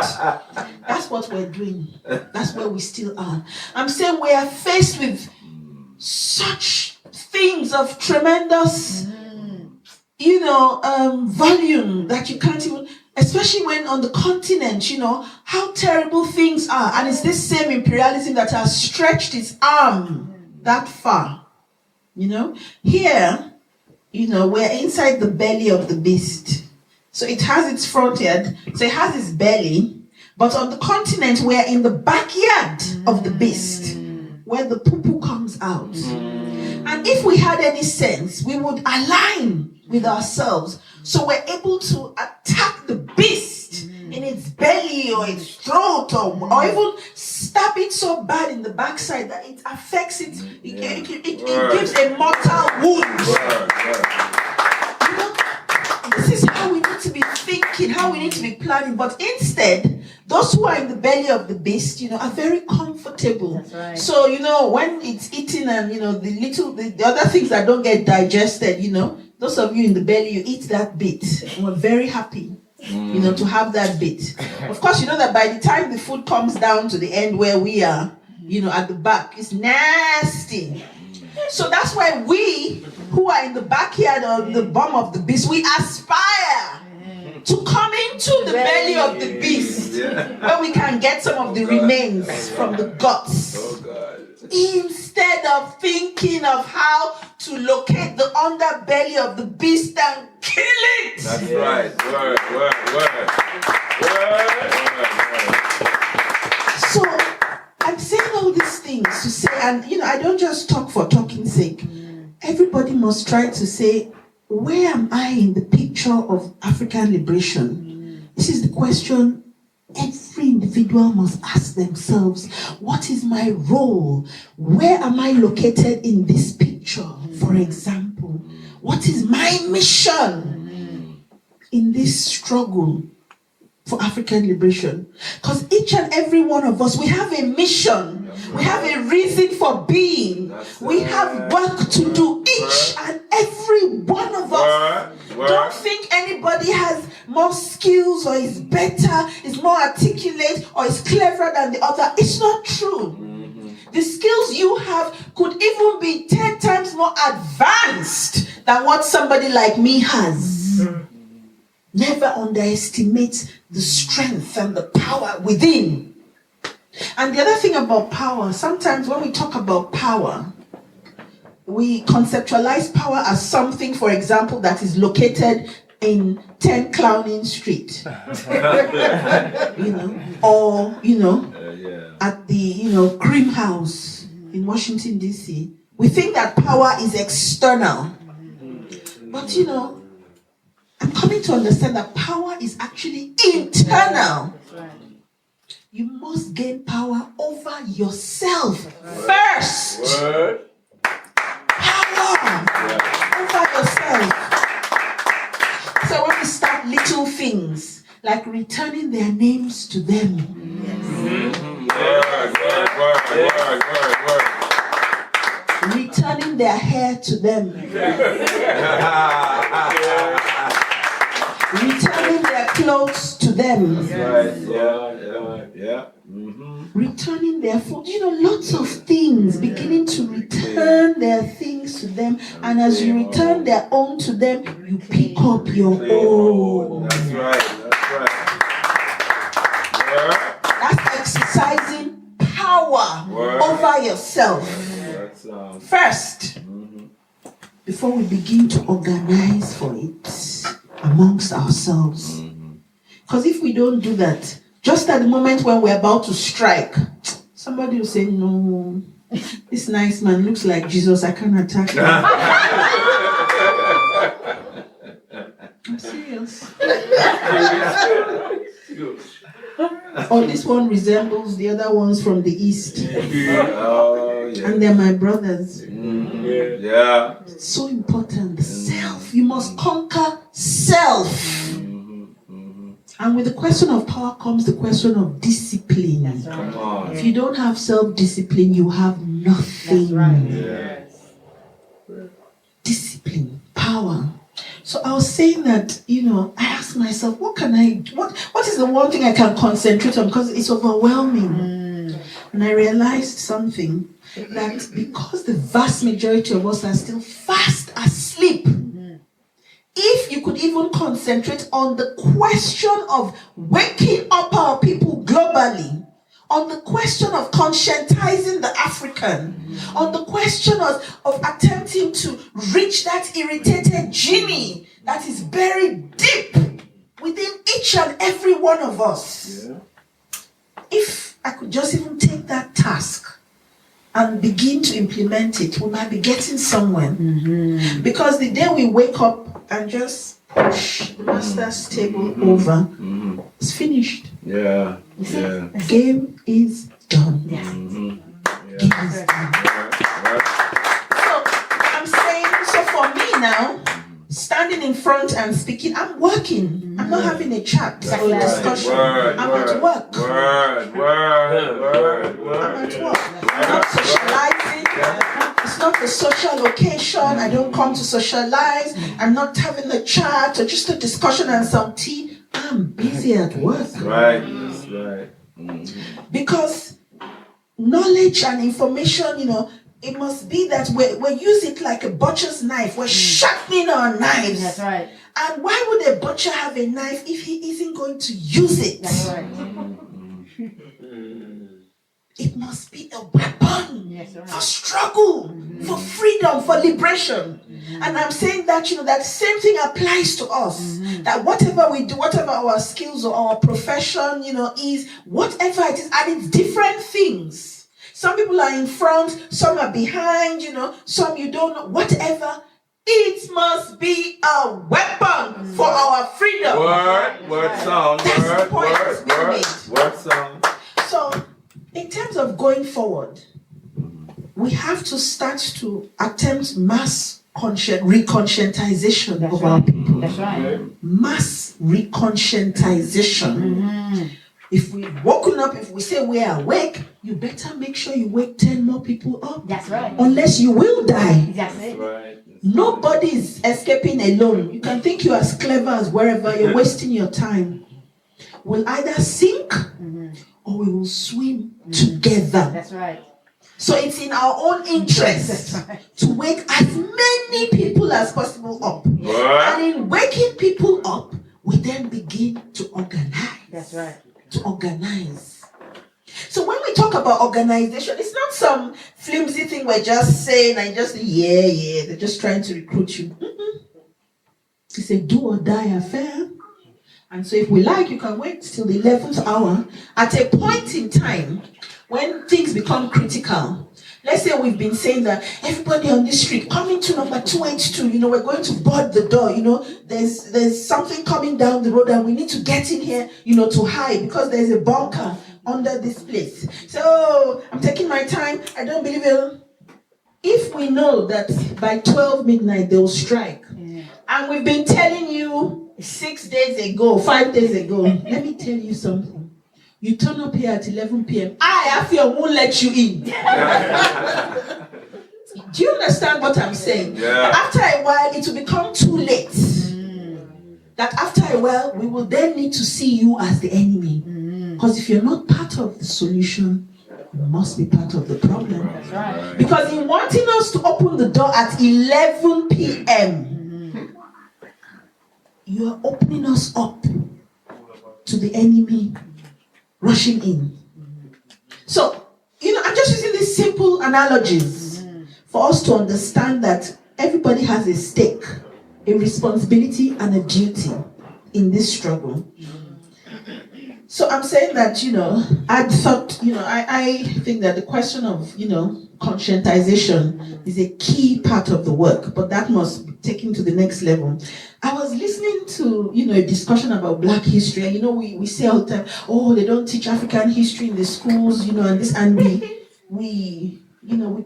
That's what we're doing. That's where we still are. I'm saying we are faced with such things of tremendous, volume that you can't even. Especially when on the continent, how terrible things are. And it's this same imperialism that has stretched its arm that far. Here, we're inside the belly of the beast. So it has its front end, so it has its belly. But on the continent, we're in the backyard of the beast, where the poo-poo comes out. And if we had any sense, we would align with ourselves. So we're able to attack the beast in its belly or its throat or even stab it so bad in the backside that it affects it. It gives a mortal wound. This is how we need to be thinking, how we need to be planning. But instead, those who are in the belly of the beast, are very comfortable. That's right. So, when it's eating and, the other things that don't get digested, those of you in the belly, you eat that bit. And we're very happy, to have that bit. Of course, that by the time the food comes down to the end where we are, at the back, it's nasty. So that's why we, who are in the backyard of the bum of the beast, we aspire to come into the belly of the beast, where we can get some of the remains from the guts. Oh God. Instead of thinking of how to locate the underbelly of the beast and kill it. That's right. Word. So I'm saying all these things to say, and I don't just talk for talking's sake. Everybody must try to say, where am I in the picture of African liberation? This is the question every individual must ask themselves. What is my role? Where am I located in this picture? For example, what is my mission in this struggle for African liberation? Because each and every one of us, we have a mission. We have a reason for being. We have work to do, each and every one of us. Don't think anybody has more skills or is better, is more articulate, or is cleverer than the other. It's not true. The skills you have could even be 10 times more advanced than what somebody like me has. Never underestimate the strength and the power within. And the other thing about power, sometimes when we talk about power, we conceptualize power as something, for example, that is located in 10 Clowning Street. Or at the Cream House in Washington, D.C. We think that power is external. But I'm coming to understand that power is actually internal. You must gain power over yourself first. Power over yourself. So when we start little things, like returning their names to them. Returning their hair to them. Returning their clothes to them. Returning their food. Lots of things. Beginning to return their things to them. And as you return their own to them, you pick up your own. That's right. That's exercising power over yourself. First, before we begin to organize for it amongst ourselves. Because if we don't do that, just at the moment when we're about to strike, somebody will say, no, this nice man looks like Jesus, I can't attack him. I'm serious. Or this one resembles the other ones from the East. And they're my brothers. It's so important. Self. You must conquer self. And with the question of power comes the question of discipline. If you don't have self-discipline, you have nothing. Discipline, power. So I was saying that, I asked myself, what is the one thing I can concentrate on? Because it's overwhelming. And I realized something, that because the vast majority of us are still fast asleep, if you could even concentrate on the question of waking up our people globally, on the question of conscientizing the African, on the question of attempting to reach that irritated genie that is buried deep within each and every one of us. If I could just even take that task and begin to implement it, we might be getting somewhere. Because the day we wake up and just push the master's table over, it's finished. The game is done. Game is done. So I'm saying, so for me now, standing in front and speaking, I'm working. I'm not having a chat or a discussion. I'm at work. I'm at work. I'm not socializing. It's not the social location. I don't come to socialize. I'm not having a chat or just a discussion and some tea. I'm busy at work. That's right. Because knowledge and information, it must be that we use it like a butcher's knife. We're sharpening our knives. That's right. And why would a butcher have a knife if he isn't going to use it? That's right. It must be a weapon for struggle, for freedom, for liberation. And I'm saying that, that same thing applies to us. That whatever we do, whatever our skills or our profession, is, whatever it is, and it's different things. Some people are in front, some are behind, some you don't know, whatever. It must be a weapon for our freedom. Word sound. That's the point that's being made. Word sound. So, in terms of going forward, we have to start to attempt mass reconscientization of our people. That's right. Mass reconscientization. If we've woken up, if we say we are awake, you better make sure you wake 10 more people up. That's right. Unless you will die. That's it. Right. Nobody is escaping alone. You can think you are as clever as wherever, you're wasting your time. We'll either sink or we will swim together. That's right. So it's in our own interest to wake as many people as possible up. What? And in waking people up, we then begin to organize. That's right. To organize. So when we talk about organization, it's not some flimsy thing we're just saying and just, they're just trying to recruit you. It's a do or die affair. And so if we like, you can wait till the 11th hour. At a point in time, when things become critical, let's say we've been saying that everybody on this street, coming to number 282, we're going to board the door, there's something coming down the road and we need to get in here, to hide because there's a bunker under this place. So I'm taking my time. I don't believe it. If we know that by 12 midnight they'll strike, and we've been telling you 5 days ago, let me tell you something. You turn up here at 11 p.m. Affiong won't let you in. Do you understand what I'm saying? Yeah. After a while, it will become too late. That after a while, we will then need to see you as the enemy. Because if you're not part of the solution, you must be part of the problem. That's right. Because in wanting us to open the door at 11 p.m., you are opening us up to the enemy rushing in. So, I'm just using these simple analogies for us to understand that everybody has a stake, a responsibility, and a duty in this struggle. So I'm saying that, I think that the question of, conscientization is a key part of the work, but that must be taken to the next level. I was listening to, a discussion about Black history, and we say all the time, they don't teach African history in the schools, and this, and we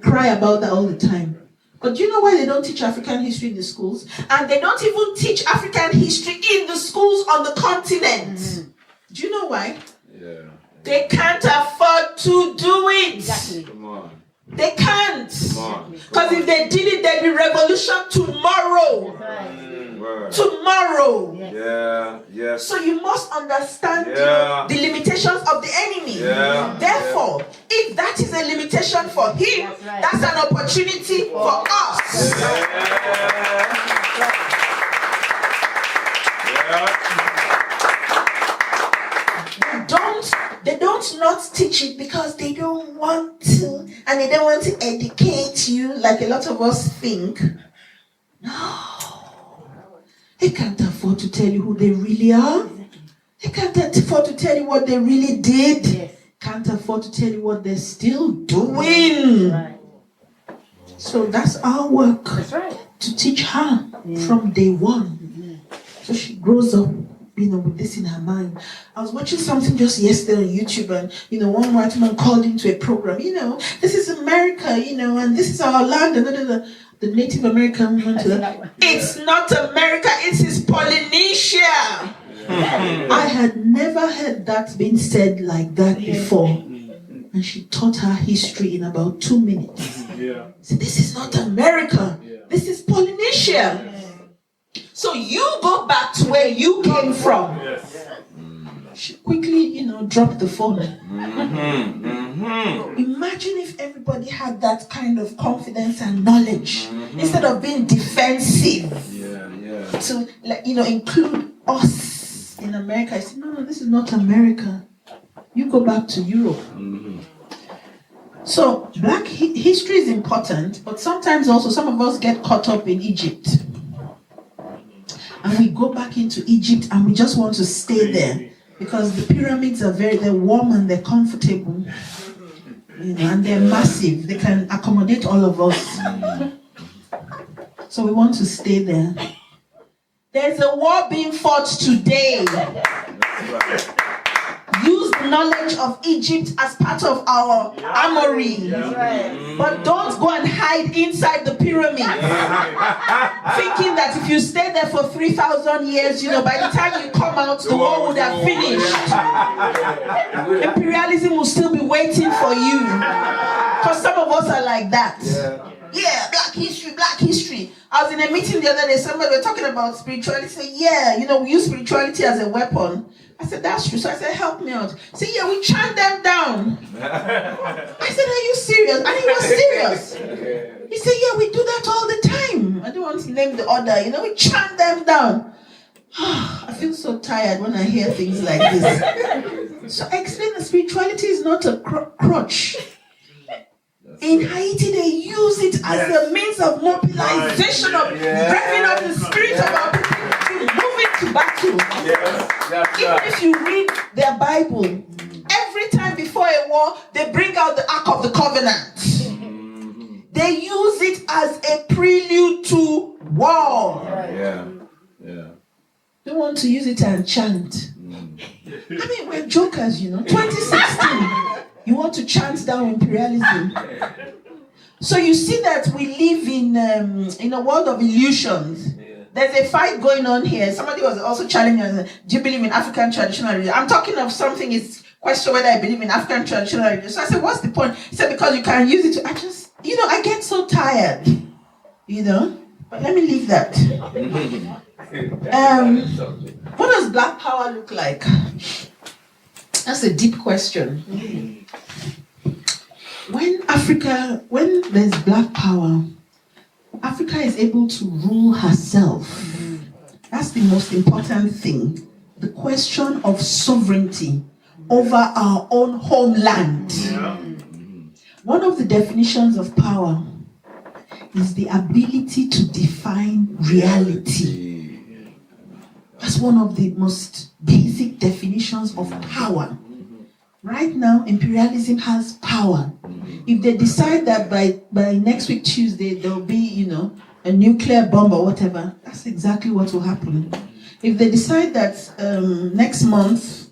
cry about that all the time. But do you know why they don't teach African history in the schools? And they don't even teach African history in the schools on the continent. Do you know why? Yeah. They can't afford to do it. Exactly. Come on. They can't. Come on. Because if they did it, there'd be revolution tomorrow. Word. Tomorrow. Yeah. Yes. So you must understand Yeah. the limitations of the enemy. Yeah. Therefore, if that is a limitation for him, that's an opportunity for us. They don't not teach it because they don't want to, and they don't want to educate you like a lot of us think. No. They can't afford to tell you who they really are. They can't afford to tell you what they really did. Yes. Can't afford to tell you what they're still doing. Right. So that's our work. That's right. To teach her from day one. So she grows up, with this in her mind. I was watching something just yesterday on YouTube, and, one white man called into a program, this is America, and this is our land, and the Native American went to that. It's not America, it is Polynesia. I had never heard that being said like that before. And she taught her history in about 2 minutes. Yeah. So this is not America, this is Polynesia. So you go back to where you came from. Yes. She quickly, dropped the phone. Imagine if everybody had that kind of confidence and knowledge instead of being defensive. To include us in America. I said, no, this is not America. You go back to Europe. So Black history is important, but sometimes also some of us get caught up in Egypt. And we go back into Egypt and we just want to stay there because the pyramids they're warm and they're comfortable, and they're massive. They can accommodate all of us. So we want to stay there. There's a war being fought today. Use the knowledge of Egypt as part of our armory. But don't go and hide inside the pyramid. Thinking that if you stay there for 3,000 years, by the time you come out, the war would have finished. Imperialism will still be waiting for you. Because some of us are like that. Yeah, black history, black history. I was in a meeting the other day, somebody were talking about spirituality. Say, we use spirituality as a weapon. I said, that's true. So I said, help me out. Say, we chant them down. I said, are you serious? And he was serious. He said, we do that all the time. I don't want to name the order. We chant them down. I feel so tired when I hear things like this. So I explain that spirituality is not a crutch. In Haiti, they use it as a means of mobilization, of revving up the spirit of our people to move into battle. Even if you read their Bible, every time before a war, they bring out the Ark of the Covenant. They use it as a prelude to war. They want to use it and chant. We're jokers, 2016. You want to chant down imperialism. So you see that we live in a world of illusions. There's a fight going on here. Somebody was also challenging us, do you believe in African traditional religion? I'm talking of something, it's question whether I believe in African traditional religion. So I said, what's the point? He said, because you can use it to, I get so tired. But let me leave that. What does black power look like? That's a deep question. When there's black power, Africa is able to rule herself. That's the most important thing. The question of sovereignty over our own homeland. One of the definitions of power is the ability to define reality. That's one of the most basic definitions of power. Right now, imperialism has power. If they decide that by next week Tuesday there'll be, a nuclear bomb or whatever, that's exactly what will happen. If they decide that next month,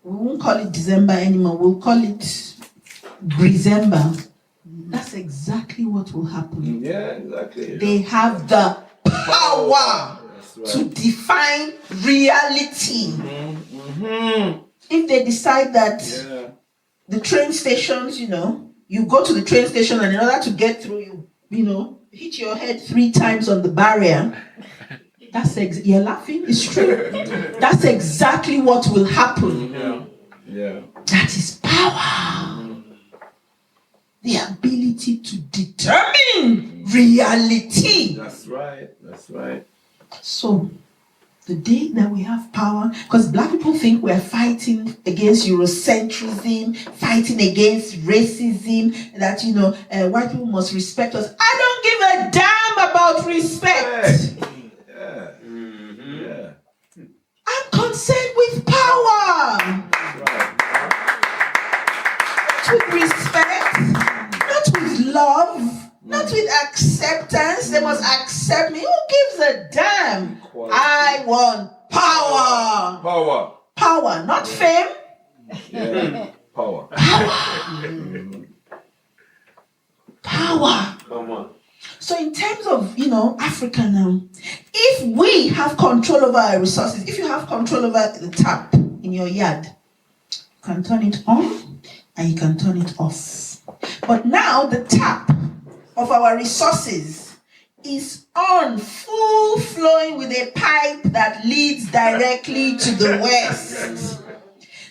we won't call it December anymore, we'll call it December, that's exactly what will happen. Yeah, exactly. They have the power to define reality. If they decide that the train stations, you go to the train station and in order to get through, you hit your head 3 times on the barrier. You're laughing? It's true. That's exactly what will happen. That is power. The ability to determine reality. That's right. So, the day that we have power, because black people think we're fighting against Eurocentrism, fighting against racism, that, white people must respect us. I don't give a damn about respect. I'm concerned with power. Not with respect, not with love, not with acceptance. They must accept me. Who gives a damn? I want power. Power, not fame. Power. Power. Come on. So in terms of, Africa now, if we have control over our resources, if you have control over the tap in your yard, you can turn it on and you can turn it off. But now the tap of our resources is on, full flowing with a pipe that leads directly to the west.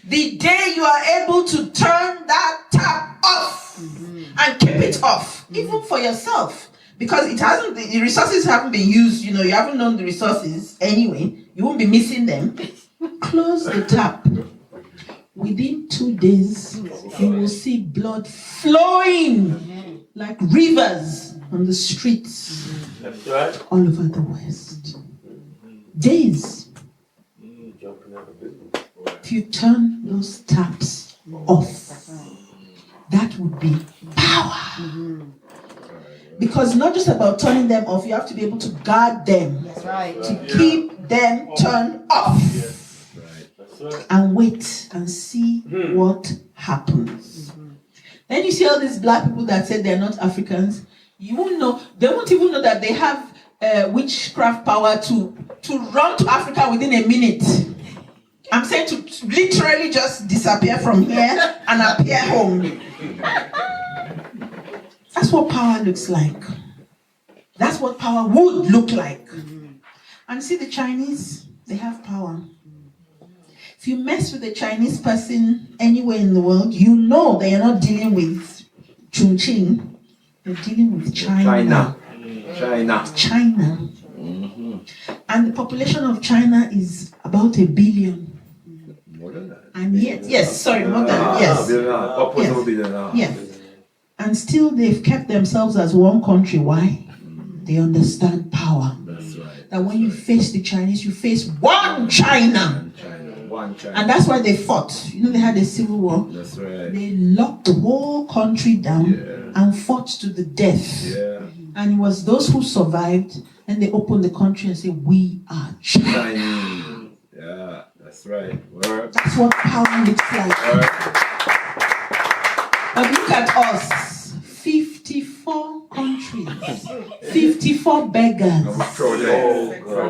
The day you are able to turn that tap off and keep it off, even for yourself, because the resources haven't been used, you haven't known the resources anyway, you won't be missing them. Close the tap. Within 2 days, you will see blood flowing like rivers on the streets all over the West. Days. If you turn those taps off, that would be power. Because not just about turning them off, you have to be able to guard them. To keep them turned off. and wait and see what happens. Then you see all these black people that said they're not Africans. You won't know. They won't even know that they have witchcraft power to run to Africa within a minute. I'm saying to literally just disappear from here and appear home. That's what power looks like. That's what power would look like. And see the Chinese, they have power. If you mess with a Chinese person anywhere in the world, you know they are not dealing with Chongqing. They're dealing with China. And the population of China is about 1 billion. More than that. And yet, more than, yes. And still they've kept themselves as one country. Why? They understand power. That's right. That when you face the Chinese, you face one China. One China. And that's why they fought. You know, they had a civil war. That's right. They locked the whole country down and fought to the death. Yeah. And it was those who survived, and they opened the country and said, we are China. Chinese. Yeah, that's right. Word. That's what power looks like. Word. But look at us. 54 countries. 54 beggars. I'm proud of it.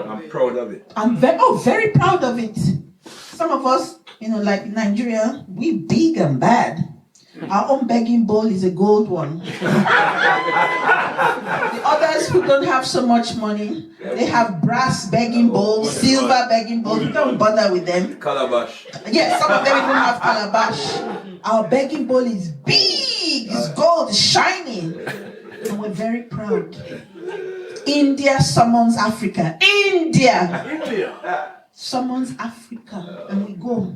I'm proud of it. I'm very proud of it. Some of us, like Nigeria, we big and bad. Our own begging bowl is a gold one. The others who don't have so much money, they have brass begging bowls, silver begging bowls. We don't bother with them. Calabash. Yes, some of them even have calabash. Our begging bowl is big, it's gold, it's shiny. And we're very proud. India summons Africa. India summons Africa. And we go.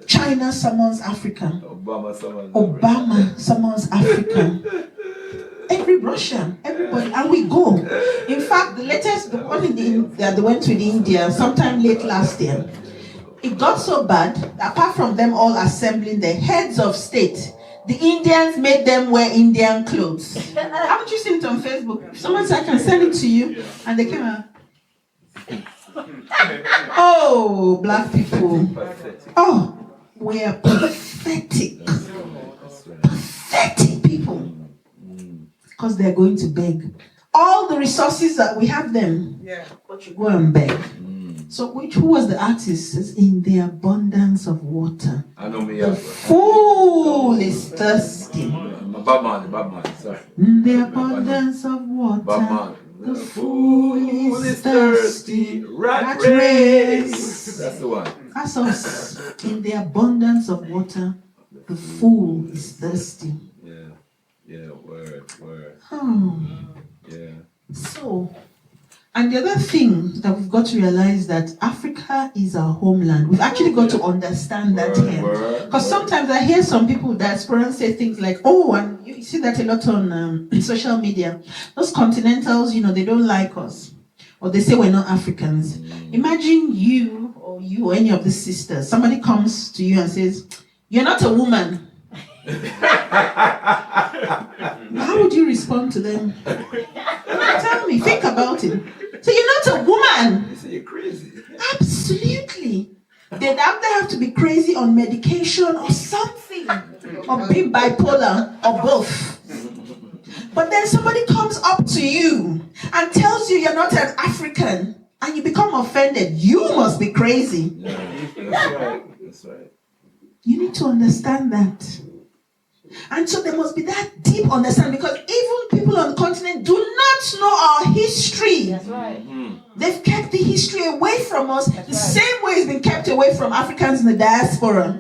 China summons Africa. Obama summons Africa. Every Russian, everybody, and we go. In fact, the one that they went to India sometime late last year, it got so bad, apart from them all assembling the heads of state, the Indians made them wear Indian clothes. Haven't you seen it on Facebook? Someone said, I can send it to you. And they came out. Oh, black people. Oh, we are pathetic. Pathetic people. Because they're going to beg. All the resources that we have them, but you go and beg. So who was the artist? It says, in the abundance of water, the fool is thirsty. Batman, sorry. In the abundance of water, the fool is thirsty. Rat race. That's the one. That's us. In the abundance of water, the fool is thirsty. Yeah, word. Yeah. So, and the other thing that we've got to realize that Africa is our homeland. We've actually got to understand that here. Because sometimes I hear some people diaspora say things like, oh, and you see that a lot on social media. Those continentals, they don't like us. Or they say we're not Africans. Imagine you or any of the sisters. Somebody comes to you and says, you're not a woman. How would you respond to them? Tell me, think about it. So you're not a woman. You say you're crazy. Absolutely. They'd either have to be crazy on medication or something, or be bipolar or both. But then somebody comes up to you and tells you you're not an African, and you become offended. You must be crazy. Yeah, that's right. You need to understand that. And so there must be that deep understanding, because even people on the continent do not know our history. That's right. They've kept the history away from us same way it's been kept away from Africans in the diaspora.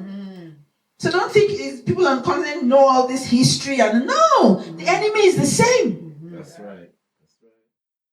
So don't think people on the continent know all this history. And no, the enemy is the same. That's right.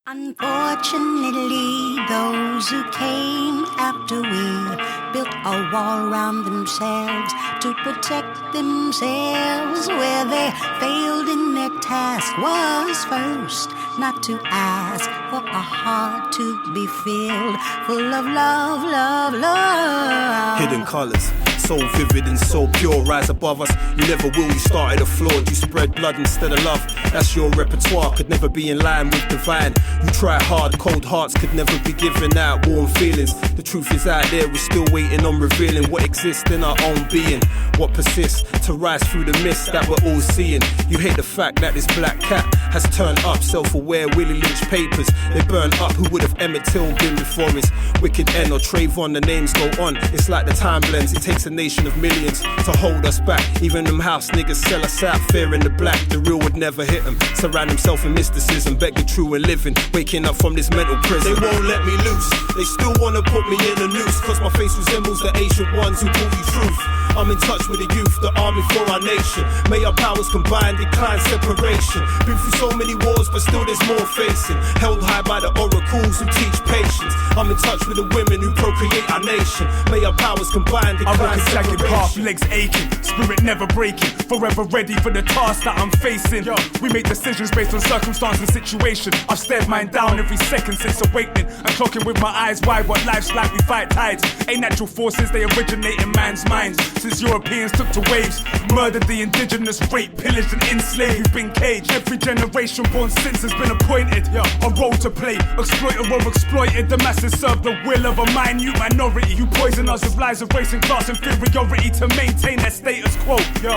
Unfortunately, those who came after we built a wall around themselves to protect themselves. Where they failed in their task was first not to ask for a heart to be filled full of love, love, love. Hidden colors, so vivid and so pure. Rise above us, you never will, you started a flawed. You spread blood instead of love, that's your repertoire. Could never be in line with divine. You try hard, cold hearts could never be given out. Warm feelings, the truth is out there. We're still waiting on revealing what exists in our own being. What persists to rise through the mist that we're all seeing. You hate the fact that this black cat has turned up. Self-aware Willie Lynch papers, they burn up. Who would have Emmett Till been before his wicked end? Or Trayvon, the names go on. It's like the time blends. It takes a nation of millions to hold us back. Even them house niggas sell us out, fearing the black. The real would never hit them. Surround himself in mysticism, beg the true and living. Waking up from this mental prison. They won't let me loose. They still wanna put me in a noose, cause my face resembles the ancient ones who brought you truth. I'm in touch with the youth, the army for our nation. May our powers combine, decline separation. Been through so many wars, but still there's more facing. Held high by the oracles who teach patience. I'm in touch with the women who procreate our nation. May our powers combine, decline separation. Path, legs aching, spirit never breaking. Forever ready for the task that I'm facing. We make decisions based on circumstance and situation. I've stared mine down every second since awakening. I'm clocking with my eyes wide what life's like, we fight tides. Ain't natural forces, they originate in man's minds. Since Europeans took to waves, murdered the indigenous, raped, pillaged and enslaved. Who've been caged. Every generation born since has been appointed a role to play. Exploited or exploited, the masses serve the will of a minute minority who poison us with lies of race and class inferiority to maintain their status quo.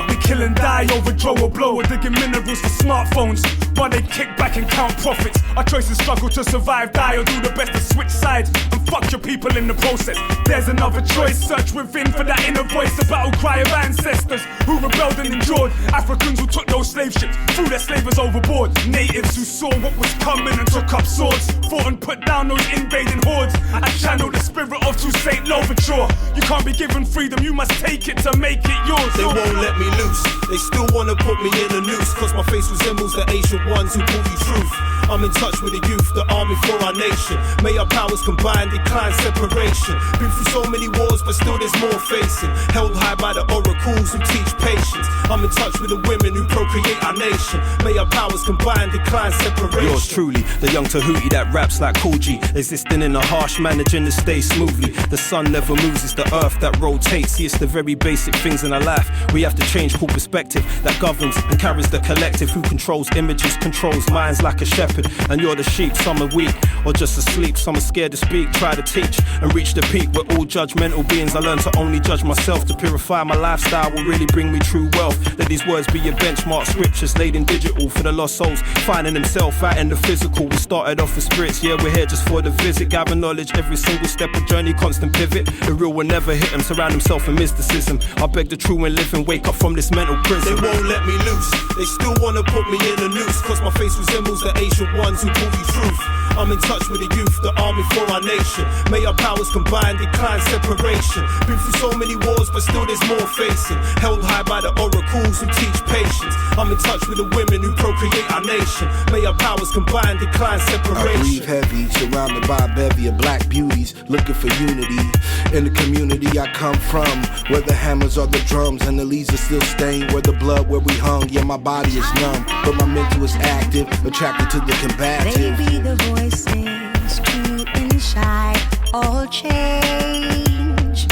We kill and die over Joe or Blow or digging minerals for smartphones while they kick back and count profits. Our choices struggle to survive, die or do the best to switch sides and fuck your people in the process. There's another choice, search within for that inner voice. The battle cry of ancestors who rebelled and endured. Africans who took those slave ships, threw their slavers overboard. Natives who saw what was coming and took up swords, fought and put down those invading hordes. I channel the spirit of true Saint Louverture. You can't be given freedom, you must take it to make it yours. They won't let me loose. They still wanna put me in a noose, cause my face resembles the ancient ones who brought you truth. I'm in touch with the youth, the army for our nation. May our powers combine, decline separation. Been through so many wars, but still there's more facing. Held high by the oracles who teach patience. I'm in touch with the women who procreate our nation. May our powers combine, decline separation. Yours truly, the young Tahuti that raps like Cool G, existing in a harsh, managing to stay smoothly. The sun never moves, it's the earth that rotates. See, it's the very basic things in our life. We have to change cool perspective that governs and carries the collective. Who controls images, controls minds like a shepherd. And you're the sheep, some are weak or just asleep. Some are scared to speak, try to teach and reach the peak. We're all judgmental beings. I learned to only judge myself. To purify my lifestyle will really bring me true wealth. Let these words be your benchmark, scriptures laid in digital for the lost souls finding themselves out in the physical. We started off with spirits, yeah, we're here just for the visit. Gather knowledge every single step of journey, constant pivot. The real will never hit them, surround himself in mysticism. I beg the true and living, wake up from this mental prison. They won't let me loose. They still wanna put me in a noose, cause my face resembles the ancient ones who brought you truth. I'm in touch with the youth, the army for our nation. May our powers combine, decline separation. Been through so many wars, but still there's more facing. Held high by the oracles who teach patience. I'm in touch with the women who procreate our nation. May our powers combine, decline separation. I breathe heavy, surrounded by a bevy of black beauties, looking for unity in the community I come from, where the hammers are the drums and the leaves are still stained, where the blood where we hung. Yeah, my body is numb, but my mental is active, attracted to the combative. They be the voices to inside all change.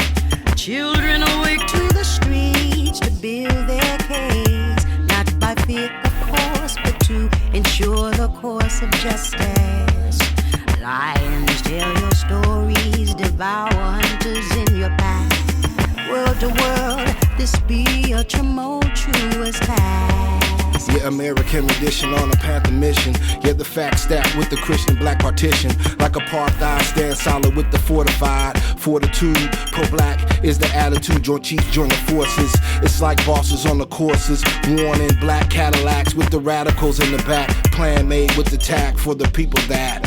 Children awake to the streets to build their case, not by fear of course, but to ensure the course of justice. Lions tell your stories, devour hunters in your path. World to world, this be a tumultuous task. Yeah, American rendition on a panther mission. Yeah, the facts stacked with the Christian black partition. Like apartheid, stand solid with the fortified fortitude. Pro-black is the attitude, joint chiefs join the forces. It's like bosses on the courses, worn in black Cadillacs with the radicals in the back. Plan made with the tag for the people that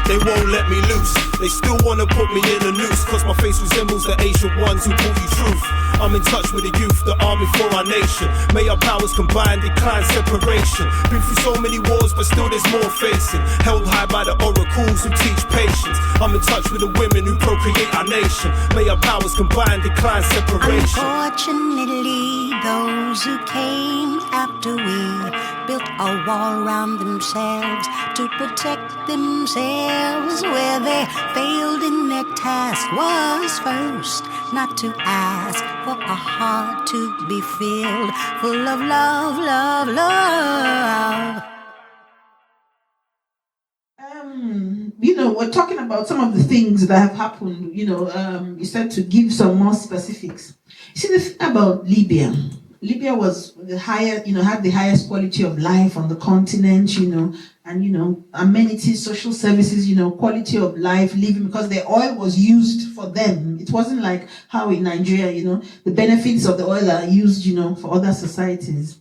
They won't let me loose. They still wanna put me in a noose, cause my face resembles the ancient ones who brought you truth. I'm in touch with the youth, the army for our nation. May our powers combine, decline separation. Been through so many wars, but still there's more facing. Held high by the oracles who teach patience. I'm in touch with the women who procreate our nation. May our powers combine, decline separation. Unfortunately, those who came after we built a wall round themselves to protect themselves. Where they failed in their task was first not to ask for a heart to be filled full of love, love, love. We're talking about some of the things that have happened. You said to give some more specifics. You see, the thing about Libya was had the highest quality of life on the continent, and amenities, social services, quality of life, living, because the oil was used for them. It wasn't like how in Nigeria, the benefits of the oil are used, for other societies.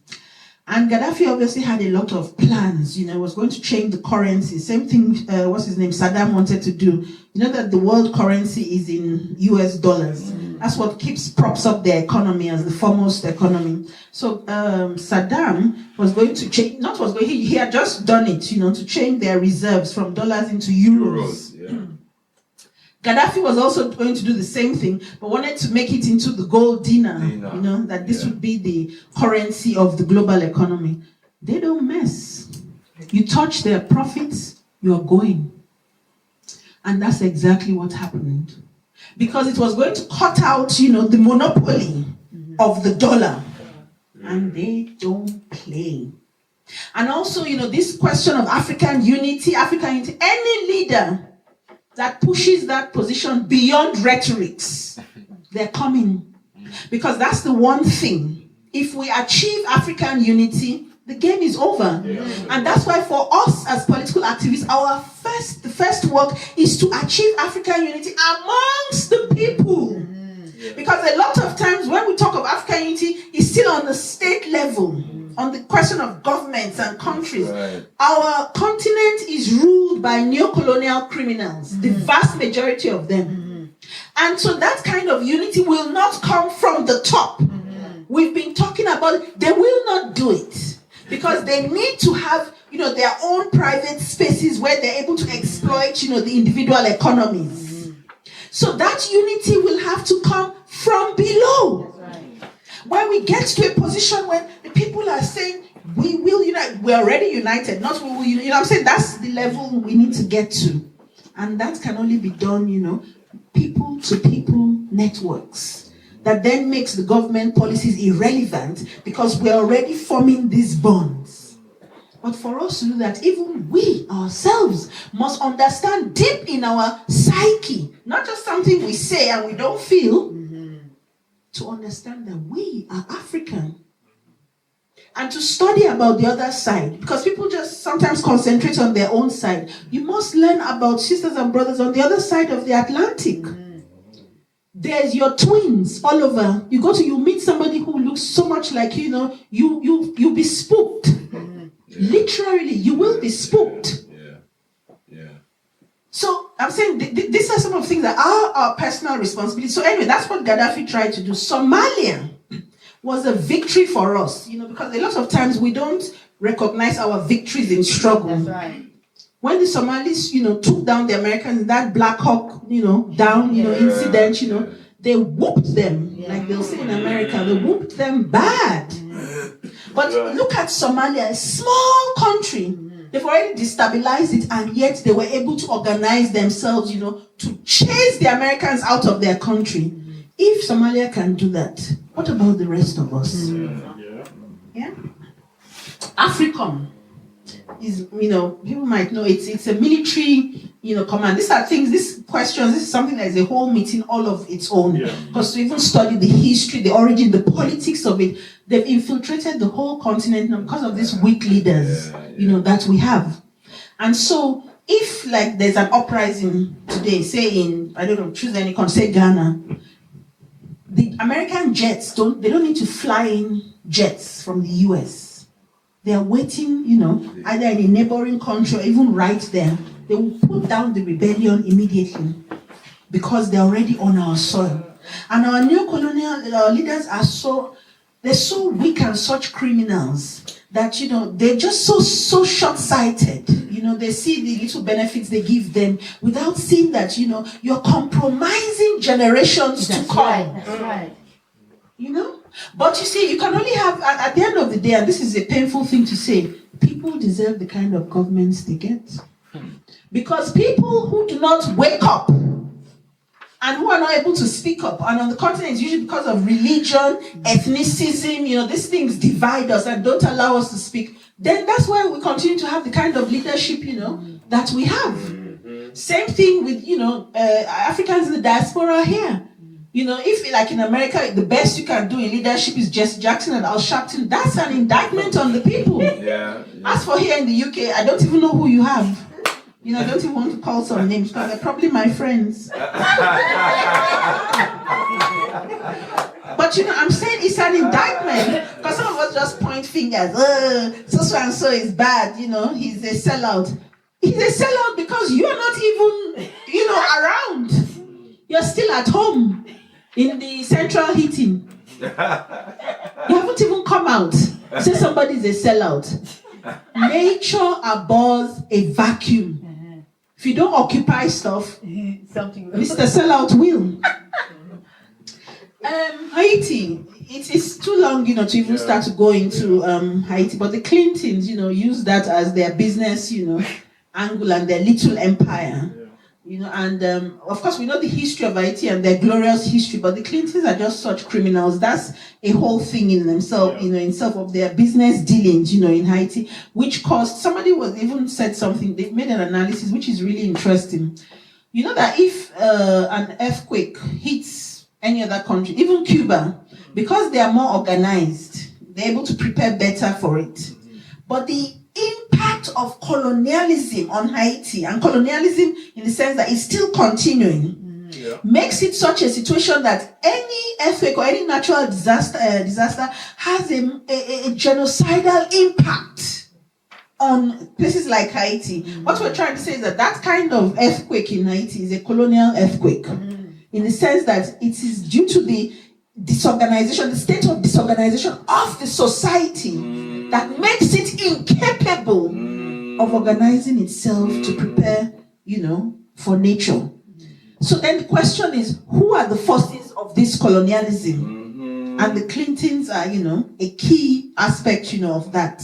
And Gaddafi obviously had a lot of plans, was going to change the currency. Same thing, Saddam wanted to do. That the world currency is in US dollars. That's what props up their economy as the foremost economy. So Saddam was going to change, he had just done it, to change their reserves from dollars into euros. Gaddafi was also going to do the same thing, but wanted to make it into the gold dinar, that this would be the currency of the global economy. They don't mess. You touch their profits, you're going. And that's exactly what happened. Because it was going to cut out, the monopoly of the dollar. And they don't play. And also, this question of African unity, any leader that pushes that position beyond rhetorics, they're coming. Because that's the one thing. If we achieve African unity, the game is over. And that's why for us as political activists, the first work is to achieve African unity amongst the people. Because a lot of times when we talk of African unity, it's still on the state level, on the question of governments and countries. Our continent is ruled by neo-colonial criminals, the vast majority of them. And so that kind of unity will not come from the top. We've been talking about it. They will not do it because they need to have, their own private spaces where they're able to exploit, the individual economies. So that unity will have to come from below. When we get to a position when the people are saying, we will unite, we're already united, not we will unite. I'm saying that's the level we need to get to. And that can only be done, people to people networks. That then makes the government policies irrelevant because we're already forming these bonds. But for us to do that, even we ourselves must understand deep in our psyche, not just something we say and we don't feel, to understand that we are African. And to study about the other side, because people just sometimes concentrate on their own side. You must learn about sisters and brothers on the other side of the Atlantic. There's your twins all over. You meet somebody who looks so much like you'll be spooked. Literally, you will be spooked. So I'm saying these are some of the things that are our personal responsibility. So anyway, that's what Gaddafi tried to do. Somalia was a victory for us, because a lot of times we don't recognize our victories in struggle. That's right. When the Somalis, took down the Americans, that Black Hawk, incident, they whooped them, like they'll say in America, they whooped them bad. But look at Somalia, a small country. They've already destabilized it, and yet they were able to organize themselves, to chase the Americans out of their country. If Somalia can do that, what about the rest of us? Yeah? AFRICOM is, people might know it's a military, command. These are things, these questions, this is something that is a whole meeting all of its own. Because to even study the history, the origin, the politics of it, they've infiltrated the whole continent because of these weak leaders, that we have. And so, if there's an uprising today, say in, choose any country, say Ghana, the American jets, they don't need to fly in jets from the US. They are waiting, either in a neighboring country or even right there. They will put down the rebellion immediately because they're already on our soil. And our neo-colonial leaders they're so weak and such criminals that, they're just so short-sighted. They see the little benefits they give them without seeing that, you're compromising generations to come. That's right. But you see, you can only have, at the end of the day, and this is a painful thing to say, people deserve the kind of governments they get. Because people who do not wake up and who are not able to speak up, and on the continent, it's usually because of religion, ethnicism, these things divide us and don't allow us to speak, then that's why we continue to have the kind of leadership, that we have. Same thing with, Africans in the diaspora here. If like in America, the best you can do in leadership is Jesse Jackson and Al Sharpton, that's an indictment on the people. As for here in the UK, I don't even know who you have. I don't even want to call some names because they're probably my friends. But I'm saying it's an indictment because some of us just point fingers. So and so is bad. He's a sellout. He's a sellout because you're not even, around. You're still at home in the central heating. You haven't even come out. Say somebody's a sellout. Nature abhors a vacuum. If you don't occupy stuff, Mr. Sellout will. Haiti, it is too long, to even start to go into Haiti. But the Clintons, use that as their business, angle and their little empire. And of course we know the history of Haiti and their glorious history, but the Clintons are just such criminals. That's a whole thing in themselves, in self of their business dealings, in Haiti, which caused, somebody was even said something, they made an analysis which is really interesting. That if an earthquake hits any other country, even Cuba, because they are more organized, they're able to prepare better for it. But the impact of colonialism on Haiti, and colonialism in the sense that it's still continuing, makes it such a situation that any earthquake or any natural disaster has a genocidal impact on places like Haiti. What we're trying to say is that kind of earthquake in Haiti is a colonial earthquake, in the sense that it is due to the disorganization, the state of disorganization of the society, that makes it incapable of organizing itself to prepare, for nature. So then the question is, who are the forces of this colonialism? And the Clintons are, a key aspect, of that.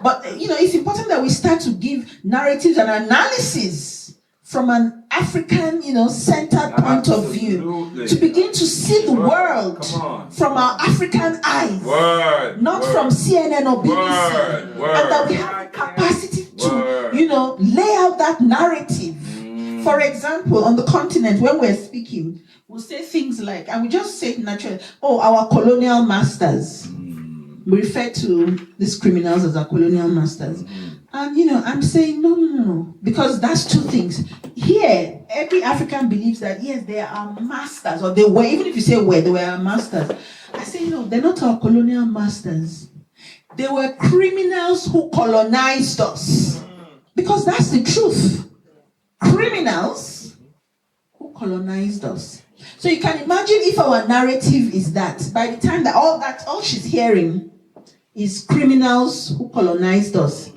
But, it's important that we start to give narratives and analysis from an African, centered point of view, to begin to see the world from our African eyes, not from CNN or BBC, and that we have the capacity to, lay out that narrative. For example, on the continent, when we're speaking, we'll say things like, and we just say it naturally, our colonial masters. We refer to these criminals as our colonial masters. And, I'm saying, no. Because that's two things. Here, every African believes that, yes, they are masters, or they were, even if you say were, they were our masters. I say, no, they're not our colonial masters. They were criminals who colonized us. Because that's the truth. Criminals who colonized us. So you can imagine if our narrative is that, by the time that all she's hearing is criminals who colonized us.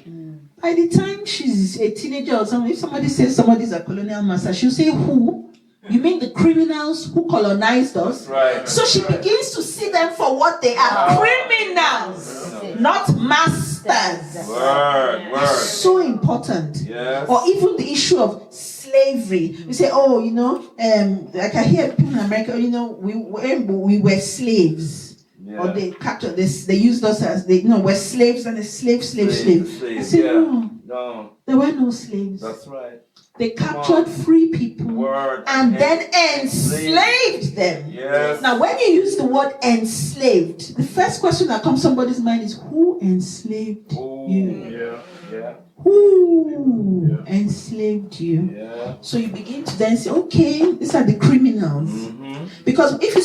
By the time she's a teenager or something, if somebody says somebody's a colonial master, she'll say, who? You mean the criminals who colonized us? Right. So she begins to see them for what they are, criminals, not masters. Word. So important. Yes. Or even the issue of slavery. We say, like I hear people in America, we were slaves. Yeah. Or they captured this, they used us as we're slaves and a slave. I said, no, there were no slaves. That's right. They captured free people and then enslaved them. Yes. Now, when you use the word enslaved, the first question that comes to somebody's mind is, who enslaved you? Yeah. Who enslaved you? Yeah. So you begin to then say, okay, these are the criminals. Because if you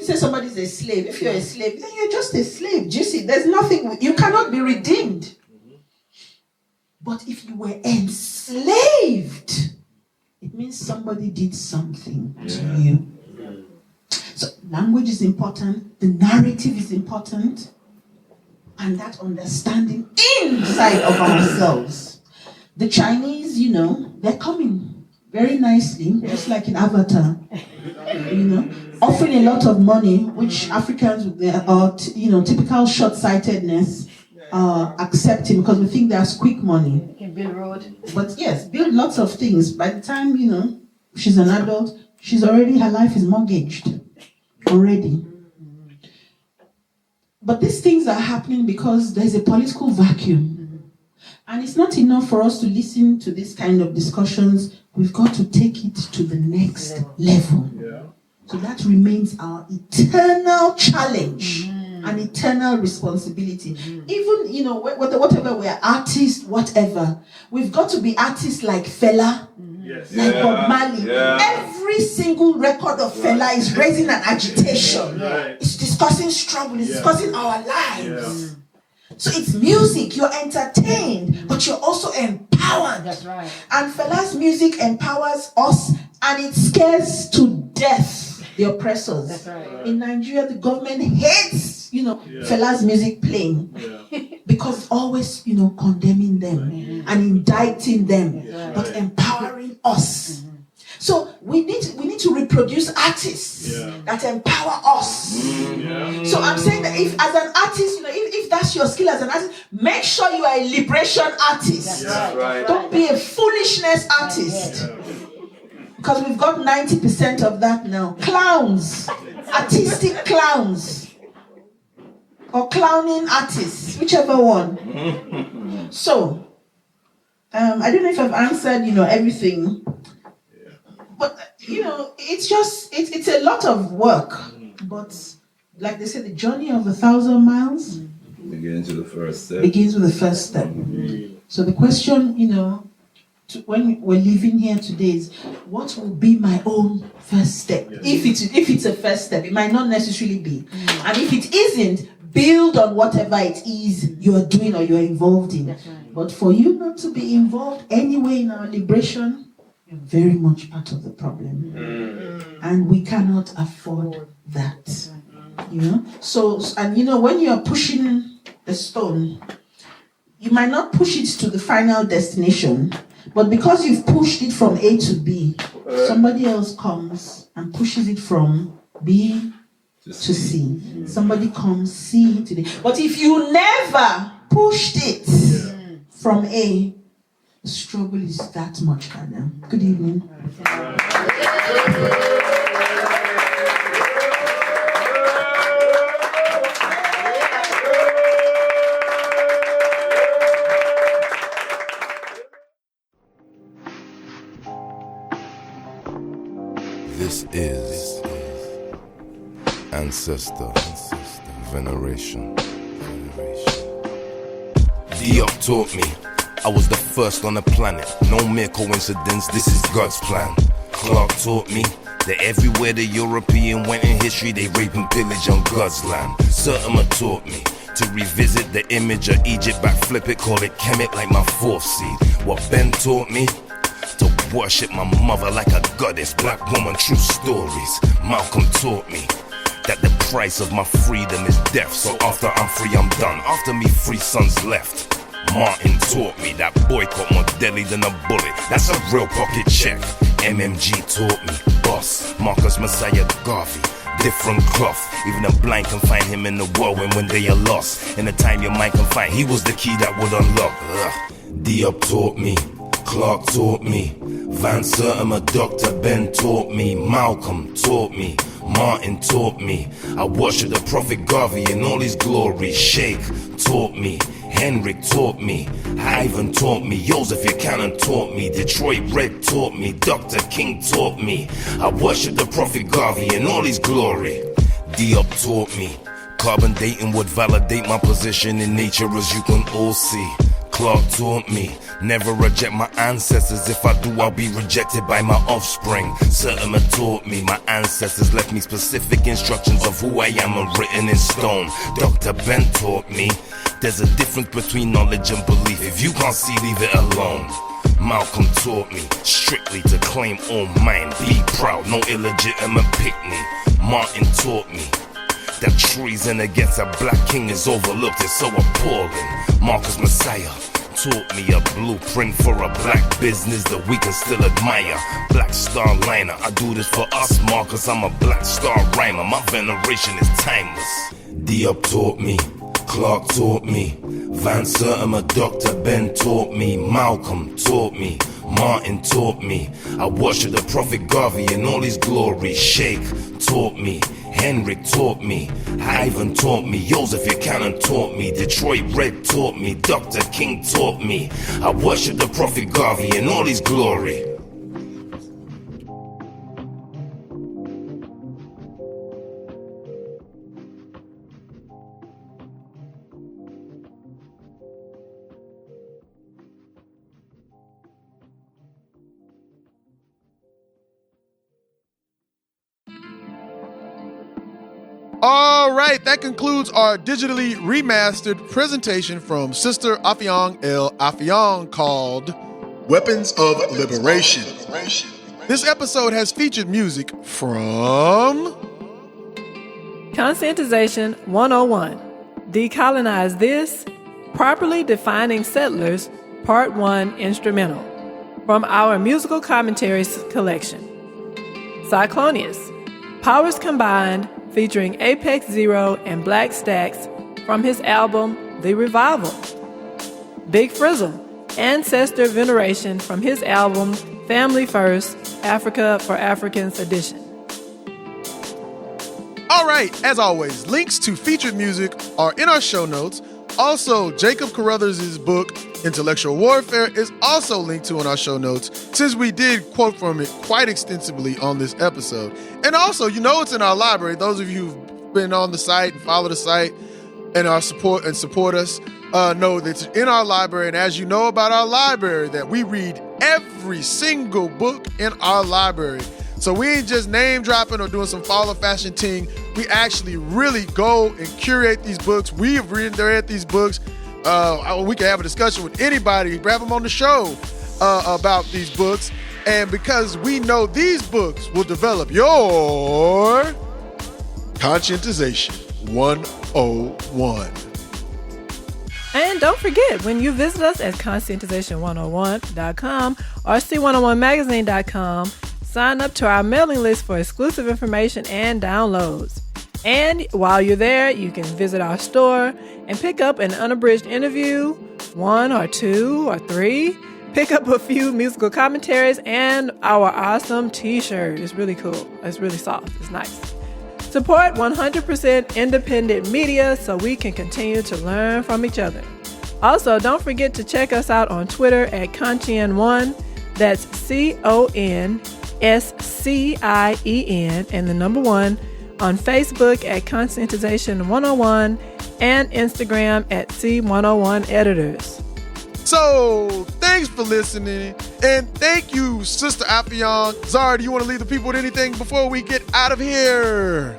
say somebody's a slave, if you're a slave, then you're just a slave. Do you see? There's nothing, you cannot be redeemed. But if you were enslaved, it means somebody did something to you. So language is important, the narrative is important, and that understanding inside of ourselves. The Chinese, they're coming very nicely, just like in Avatar, offering a lot of money, which Africans with their, typical short-sightedness, accepting because we think there's quick money. You can build road. But yes, build lots of things. By the time, she's an adult, her life is mortgaged already. But these things are happening because there's a political vacuum. And it's not enough for us to listen to this kind of discussions. We've got to take it to the next level. Yeah. So that remains our eternal challenge and eternal responsibility. Even, whatever we're artists, whatever, we've got to be artists like Fela, like Bob Marley. Yeah. Every single record of Fela is raising an agitation. Right. It's discussing struggle, it's discussing our lives. Yeah. So it's music, you're entertained, but you're also empowered. That's right. And Fela's music empowers us, and it scares to death the oppressors. That's right. In Nigeria, the government hates, Fela's music playing because it's always, condemning them and indicting them, but empowering us. So we need to reproduce artists that empower us. So I'm saying that if as an artist, if that's your skill as an artist, make sure you are a liberation artist. That's right. Don't be a foolishness artist. Because we've got 90% of that now. Clowns. Artistic clowns. Or clowning artists. Whichever one. So, I don't know if I've answered, everything. But, it's a lot of work. But, like they say, the journey of 1,000 miles begins with the first step. Begins with the first step. So the question, when we're living here today is, what will be my own first step? Yes. If it's a first step, it might not necessarily be. And if it isn't, build on whatever it is you are doing or you're involved in. Right. But for you not to be involved anyway in our liberation, you're very much part of the problem. And we cannot afford that. So, and when you're pushing a stone, you might not push it to the final destination, but because you've pushed it from A to B, somebody else comes and pushes it from B to C. Somebody comes C to D. But if you never pushed it from A, the struggle is that much harder. Good evening. This is ancestor veneration. Diop taught me I was the first on the planet. No mere coincidence, this is God's plan. Clark taught me that everywhere the European went in history, they rape and pillage on God's land. Sertima taught me to revisit the image of Egypt, backflip it, call it Kemet like my fourth seed. What Ben taught me, to worship my mother like a goddess. Black woman, true stories. Malcolm taught me that the price of my freedom is death. So after I'm free, I'm done. After me, 3 sons left. Martin taught me that boycott more deadly than a bullet. That's a real pocket check. MMG taught me boss. Marcus Messiah Garvey. Different cloth. Even the blind can find him in the whirlwind when they are lost. In the time your mind can find, he was the key that would unlock. Diop taught me. Clark taught me, Van Sertima, Dr. Ben taught me, Malcolm taught me, Martin taught me. I worship the Prophet Garvey in all his glory. Sheikh taught me, Henrik taught me, Ivan taught me, Joseph Buchanan taught me, Detroit Red taught me, Dr. King taught me. I worship the Prophet Garvey in all his glory. Diop taught me, carbon dating would validate my position in nature, as you can all see. Clark taught me, never reject my ancestors. If I do, I'll be rejected by my offspring. Sertima taught me, my ancestors left me specific instructions of who I am and written in stone. Dr. Ben taught me, there's a difference between knowledge and belief. If you can't see, leave it alone. Malcolm taught me, strictly to claim all mine. Be proud, no illegitimate pick me. Martin taught me, that treason against a black king is overlooked, it's so appalling. Marcus Messiah taught me a blueprint for a black business that we can still admire. Black Star Liner, I do this for us, Marcus, I'm a Black Star rhymer. My veneration is timeless. Diop taught me, Clark taught me, Van Sertima, Dr. Ben taught me, Malcolm taught me, Martin taught me. I worship the Prophet Garvey in all his glory. Sheikh taught me, Henrik taught me, Ivan taught me, Joseph Buchanan taught me, Detroit Red taught me, Dr. King taught me. I worship the Prophet Garvey in all his glory. All right, that concludes our digitally remastered presentation from Sister Affiong L. Affiong called Weapons of Liberation. This episode has featured music from Conscientization 101, Decolonize This, Properly Defining Settlers, Part 1 Instrumental, from our musical commentaries collection. Cyclonius, Powers Combined, featuring Apex Zero and Black Stacks from his album The Revival. Big Frizzle, Ancestor Veneration from his album Family First, Africa for Africans edition. All right, as always, links to featured music are in our show notes. Also, Jacob Carruthers' book, Intellectual Warfare, is also linked to in our show notes, since we did quote from it quite extensively on this episode. And also, you know it's in our library. Those of you who've been on the site and follow the site and support us know that it's in our library. And as you know about our library, that we read every single book in our library. So we ain't just name dropping or doing some follow fashion ting. We actually really go and curate these books. We have read these books. We can have a discussion with anybody, have them on the show about these books. And because we know these books will develop your Conscientization 101. And don't forget, when you visit us at conscientization101.com or c101magazine.com, sign up to our mailing list for exclusive information and downloads. And while you're there, you can visit our store and pick up an unabridged interview, 1 or 2 or 3. Pick up a few musical commentaries and our awesome t-shirt. It's really cool. It's really soft. It's nice. Support 100% independent media so we can continue to learn from each other. Also, don't forget to check us out on Twitter at Conscien1. That's CONSCIEN and the number 1. On Facebook at Conscientization 101 and Instagram at C101 Editors. So, thanks for listening, and thank you, Sister Affiong. Zara, do you want to leave the people with anything before we get out of here?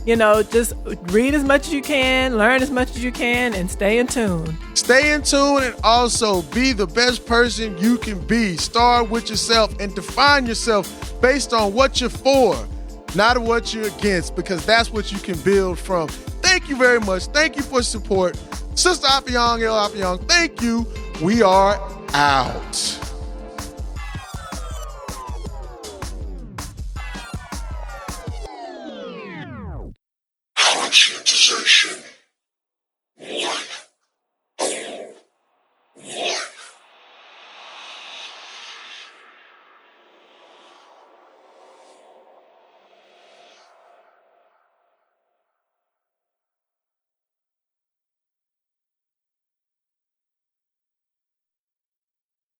You know, just read as much as you can, learn as much as you can, and stay in tune. Stay in tune and also be the best person you can be. Start with yourself and define yourself based on what you're for, not what you're against, because that's what you can build from. Thank you very much. Thank you for support. Sister Affiong L. Affiong, thank you. We are out. Conscientization.